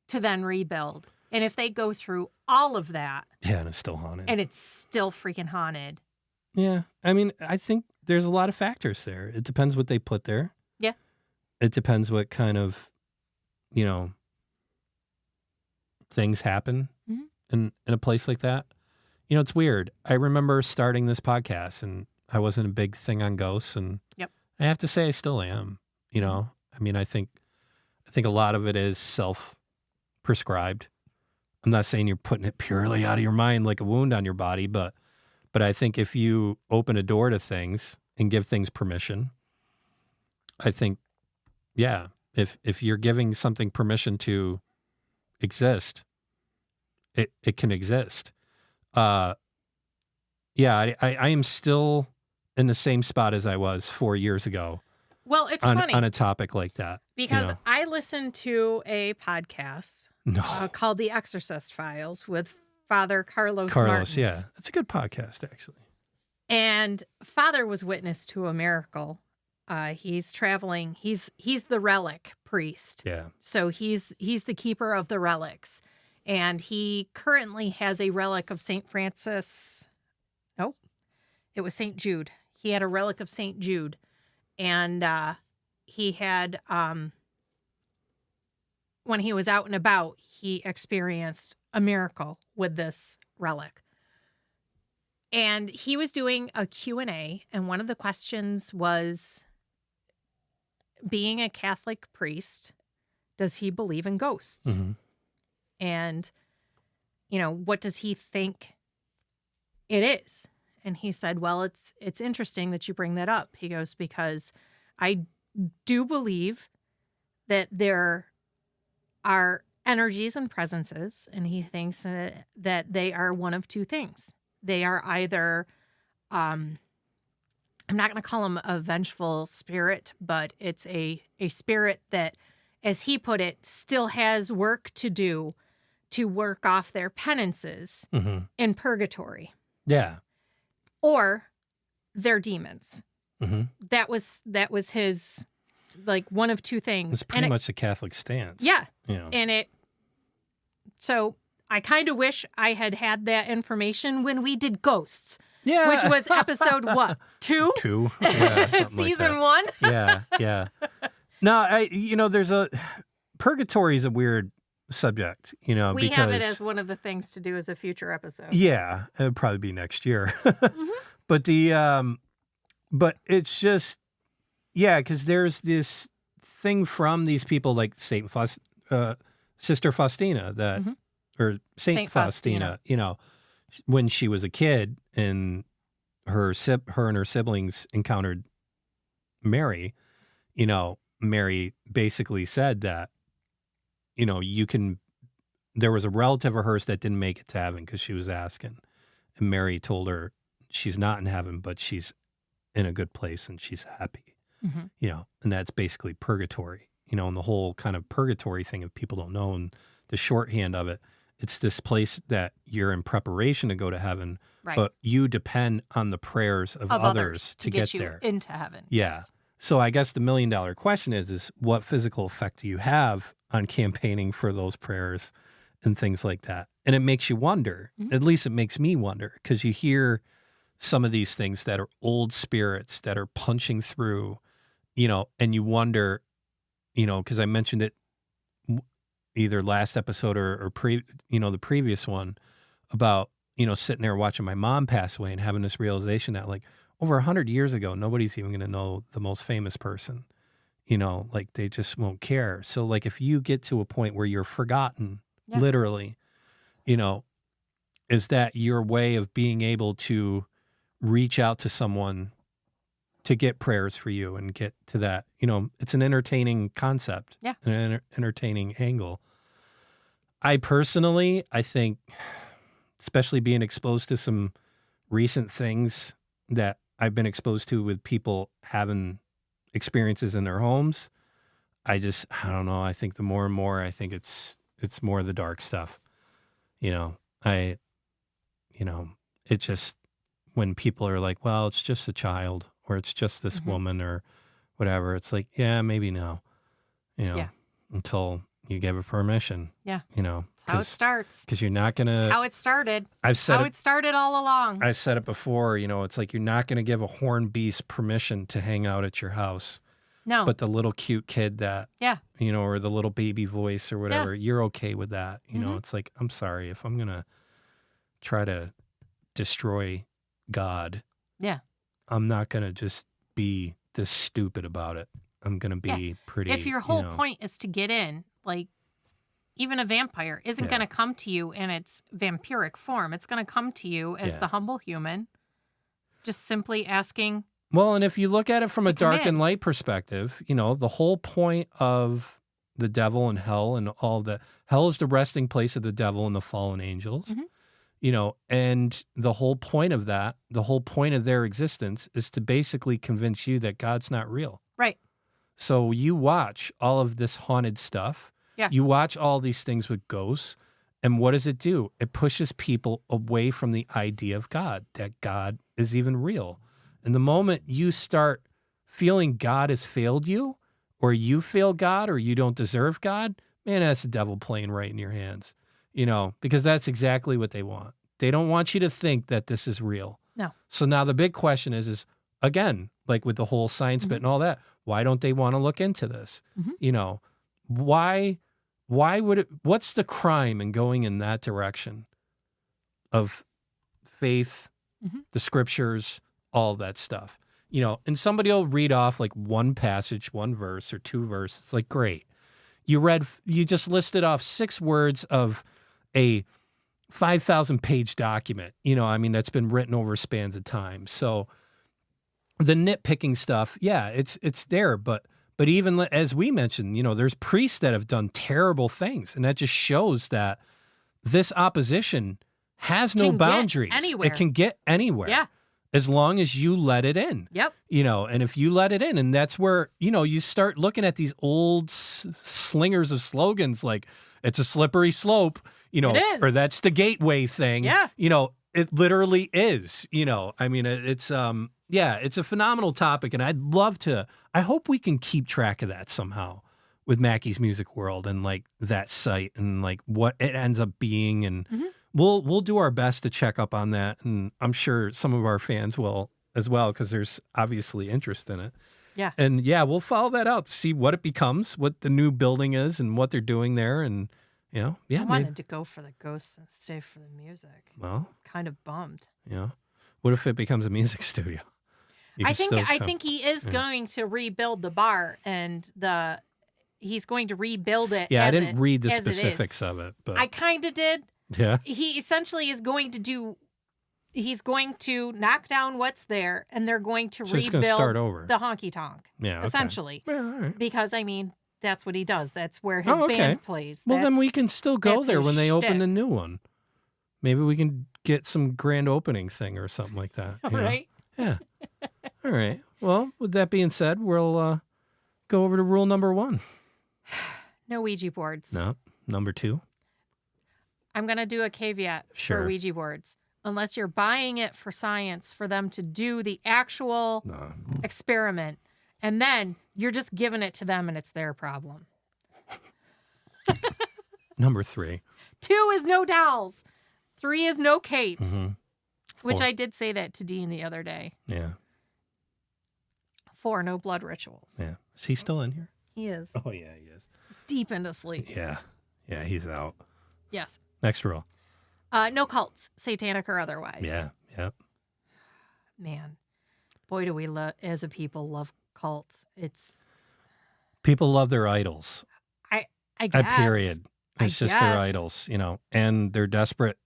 to then rebuild. And if they go through all of that. Yeah, and it's still haunted. And it's still freaking haunted. Yeah. I mean, I think there's a lot of factors there. It depends what they put there. Yeah. It depends what kind of, things happen in a place like that. It's weird. I remember starting this podcast and I wasn't a big thing on ghosts, and I have to say I still am. I mean, I think a lot of it is self-prescribed. I'm not saying you're putting it purely out of your mind like a wound on your body, but I think if you open a door to things and give things permission, I think, if you're giving something permission to exist, it can exist. I am still in the same spot as I was 4 years ago. Well, it's funny on a topic like that. Because I listened to a podcast called The Exorcist Files with Father Carlos Martins. Yeah. It's a good podcast, actually. And Father was witness to a miracle. He's traveling. He's the relic priest. Yeah. So he's the keeper of the relics. And he currently has a relic of St. Francis. Nope. It was St. Jude. He had a relic of St. Jude. And he had, when he was out and about, he experienced a miracle with this relic. And he was doing a Q&A, and one of the questions was, being a Catholic priest, does he believe in ghosts? And, what does he think it is? And he said, well, it's interesting that you bring that up. He goes, because I do believe that there are energies and presences, and he thinks that they are one of two things. They are either, I'm not going to call him a vengeful spirit, but it's a spirit that, as he put it, still has work to do to work off their penances in purgatory. Yeah. Or they're demons. That was his, one of two things. It's pretty much the Catholic stance. Yeah. And so I kind of wish I had that information when we did Ghosts. Yeah. Which was episode what? 2? 2. Yeah, Season 1? Yeah. No, there's purgatory is a weird subject, we have it as one of the things to do as a future episode. Yeah, it would probably be next year. But but it's just, because there's this thing from these people like Sister Faustina or Saint Faustina, when she was a kid and her and her siblings encountered Mary, Mary basically said that, there was a relative of hers that didn't make it to heaven because she was asking. And Mary told her she's not in heaven, but she's in a good place and she's happy, and that's basically purgatory, and the whole kind of purgatory thing, if people don't know, and the shorthand of it it's this place that you're in preparation to go to heaven, Right. but you depend on the prayers of others to get you there. into heaven. Yeah. Yes. So I guess the $1 million question is what physical effect do you have on campaigning for those prayers and things like that? And it makes you wonder, at least it makes me wonder, because you hear some of these things that are old spirits that are punching through, and you wonder, because I mentioned it either last episode or the previous one about, sitting there watching my mom pass away and having this realization that like over 100 years ago, nobody's even going to know the most famous person, like they just won't care. So like if you get to a point where you're forgotten, literally, is that your way of being able to reach out to someone to get prayers for you and get to that? It's an entertaining concept, an entertaining angle. I think, especially being exposed to some recent things that I've been exposed to with people having experiences in their homes, I don't know. I think the more and more, I think it's more of the dark stuff. It just, when people are like, well, it's just a child or it's just this woman or whatever, it's like, yeah, maybe no, until you give her permission. Yeah. That's how it starts. Because you're not going to. That's how it started. I've said how it started all along. I said it before, it's like you're not going to give a horned beast permission to hang out at your house. No. But the little cute kid that, or the little baby voice or whatever, you're okay with that. It's like, I'm sorry, if I'm going to try to destroy God, I'm not going to just be this stupid about it. I'm going to be pretty. If your whole point is to get in, like even a vampire isn't going to come to you in its vampiric form. It's going to come to you as the humble human, just simply asking. Well, and if you look at it from a dark and light perspective, the whole point of the devil and hell and all that, hell is the resting place of the devil and the fallen angels, and the whole point of that, the whole point of their existence is to basically convince you that God's not real. Right. So you watch all of this haunted stuff. Yeah. You watch all these things with ghosts. And what does it do? It pushes people away from the idea of God, that God is even real. And the moment you start feeling God has failed you, or you fail God, or you don't deserve God, man, that's the devil playing right in your hands, because that's exactly what they want. They don't want you to think that this is real. No. So now the big question is again, like with the whole science bit and all that, why don't they want to look into this? Why would it, what's the crime in going in that direction of faith, the scriptures, all that stuff, and somebody will read off like one passage, one verse or two verses. It's like, great. You just listed off 6 words of a 5,000 page document, that's been written over spans of time. So the nitpicking stuff, it's there, but even as we mentioned, there's priests that have done terrible things, and that just shows that this opposition has no boundaries. It can get anywhere. Yeah. As long as you let it in. Yep. And if you let it in, and that's where, you start looking at these old slingers of slogans like, it's a slippery slope, it is. Or that's the gateway thing. Yeah. It literally is, it's a phenomenal topic, and I hope we can keep track of that somehow with Mackey's Music World and like that site and like what it ends up being, and we'll do our best to check up on that, and I'm sure some of our fans will as well, because there's obviously interest in it. Yeah. And we'll follow that out to see what it becomes, what the new building is and what they're doing there, and I wanted to go for the ghosts and stay for the music. Well, kind of bummed. Yeah. What if it becomes a music studio? I think he is going to rebuild the bar, and he's going to rebuild it. Yeah, I didn't read the specifics of it, but I kind of did. Yeah. He essentially is going to he's going to knock down what's there, and they're going to rebuild start over. The honky tonk. Yeah. Okay. Essentially. Yeah, all right. Because that's what he does. That's where his band plays. Well, then we can still go there when they open the new one. Maybe we can get some grand opening thing or something like that. All right. Yeah. All right. Well, with that being said, we'll go over to rule number 1. No Ouija boards. No. Number 2. I'm going to do a caveat for Ouija boards. Unless you're buying it for science for them to do the actual experiment. And then you're just giving it to them and it's their problem. Number 3. 2 is no dolls. 3 is no capes. Mm-hmm. Which I did say that to Dean the other day. Yeah. 4, no blood rituals. Yeah. Is he still in here? He is. Oh, yeah, he is. Deep into sleep. Yeah. Yeah, he's out. Yes. Next rule. No cults, satanic or otherwise. Yeah, yeah. Man, boy, do we, as a people, love cults. People love their idols. I guess. Period. It's just their idols, and they're desperate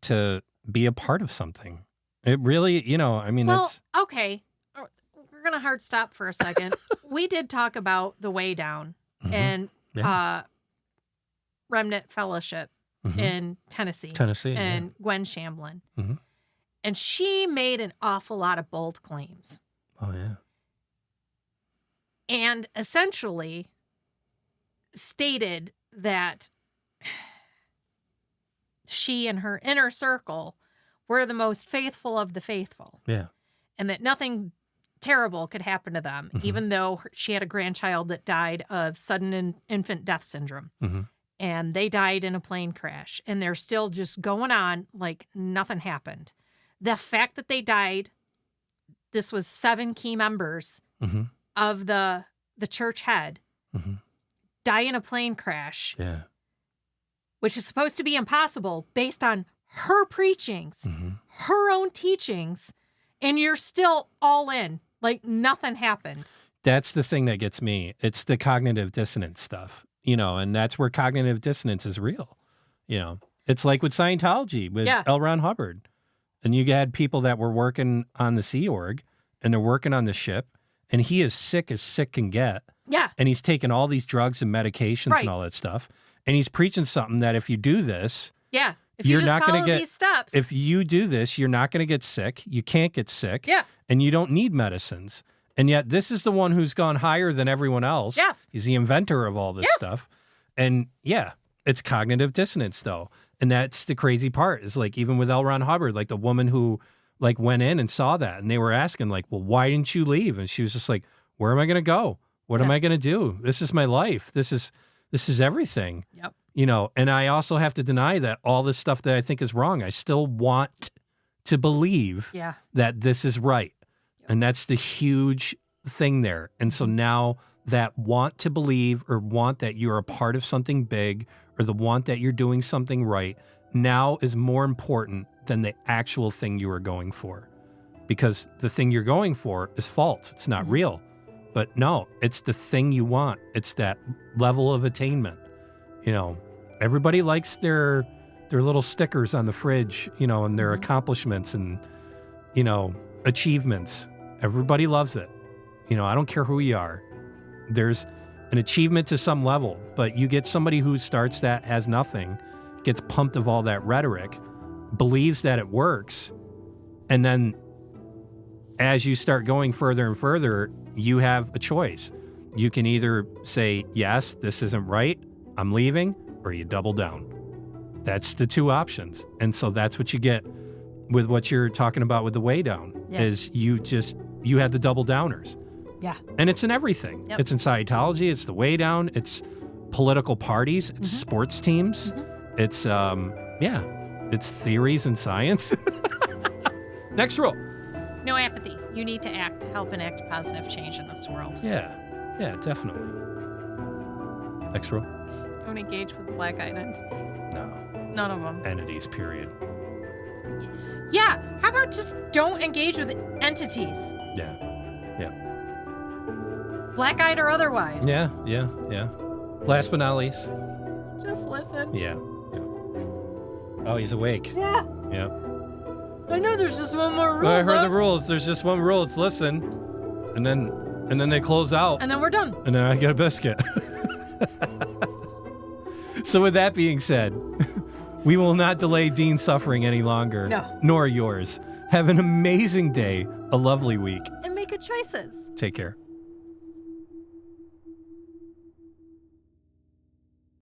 to be a part of something. It really, it's... okay. We're going to hard stop for a second. We did talk about the Way Down and Remnant Fellowship in Tennessee. And Gwen Shamblin. Mm-hmm. And she made an awful lot of bold claims. Oh, yeah. And essentially stated that she and her inner circle were the most faithful of the faithful. Yeah. And that nothing terrible could happen to them, even though she had a grandchild that died of sudden infant death syndrome. Mm-hmm. And they died in a plane crash. And they're still just going on like nothing happened. The fact that they died, this was 7 key members of the church head, die in a plane crash, which is supposed to be impossible based on her preachings, her own teachings, and you're still all in, like nothing happened. That's the thing that gets me. It's the cognitive dissonance stuff, and that's where cognitive dissonance is real. It's like with Scientology, with L. Ron Hubbard. And you had people that were working on the Sea Org, and they're working on the ship, and he is sick as sick can get. Yeah. And he's taking all these drugs and medications and all that stuff. And he's preaching something that if you do this, if you're not going to get these steps. If you do this, you're not going to get sick. You can't get sick. Yeah. And you don't need medicines. And yet this is the one who's gone higher than everyone else. Yes. He's the inventor of all this stuff. And it's cognitive dissonance though. And that's the crazy part is like, even with L. Ron Hubbard, like the woman who like went in and saw that and they were asking like, well, why didn't you leave? And she was just like, where am I going to go? What am I going to do? This is my life. This is everything. Yep. And I also have to deny that all this stuff that I think is wrong, I still want to believe that this is right. Yep. And that's the huge thing there. And so now that want to believe or want that you're a part of something big or the want that you're doing something right now is more important than the actual thing you are going for. Because the thing you're going for is false. It's not real. But no, it's the thing you want. It's that level of attainment. Everybody likes their little stickers on the fridge, and their accomplishments and, achievements. Everybody loves it. I don't care who you are. There's an achievement to some level, but you get somebody who starts that, has nothing, gets pumped of all that rhetoric, believes that it works, and then as you start going further and further, you have a choice. You can either say, yes, this isn't right, I'm leaving, or you double down. That's the 2 options. And so that's what you get with what you're talking about with the Way Down, is you have the double downers. Yeah. And it's in everything. Yep. It's in Scientology, it's the Way Down, it's political parties, it's sports teams, it's, it's theories and science. Next rule. No apathy. You need to act to help enact positive change in this world. Yeah, definitely. Next rule. Don't engage with black-eyed entities. No. None of them. Entities, period. Yeah. How about just don't engage with entities? Yeah. Black-eyed or otherwise. Yeah. Last but not least. Just listen. Yeah. Oh, he's awake. Yeah. I know there's just one more rule. I heard the rules. There's just one rule. It's listen. And then they close out. And then we're done. And then I get a biscuit. So with that being said, we will not delay Dean's suffering any longer. No. Nor yours. Have an amazing day, a lovely week. And make good choices. Take care.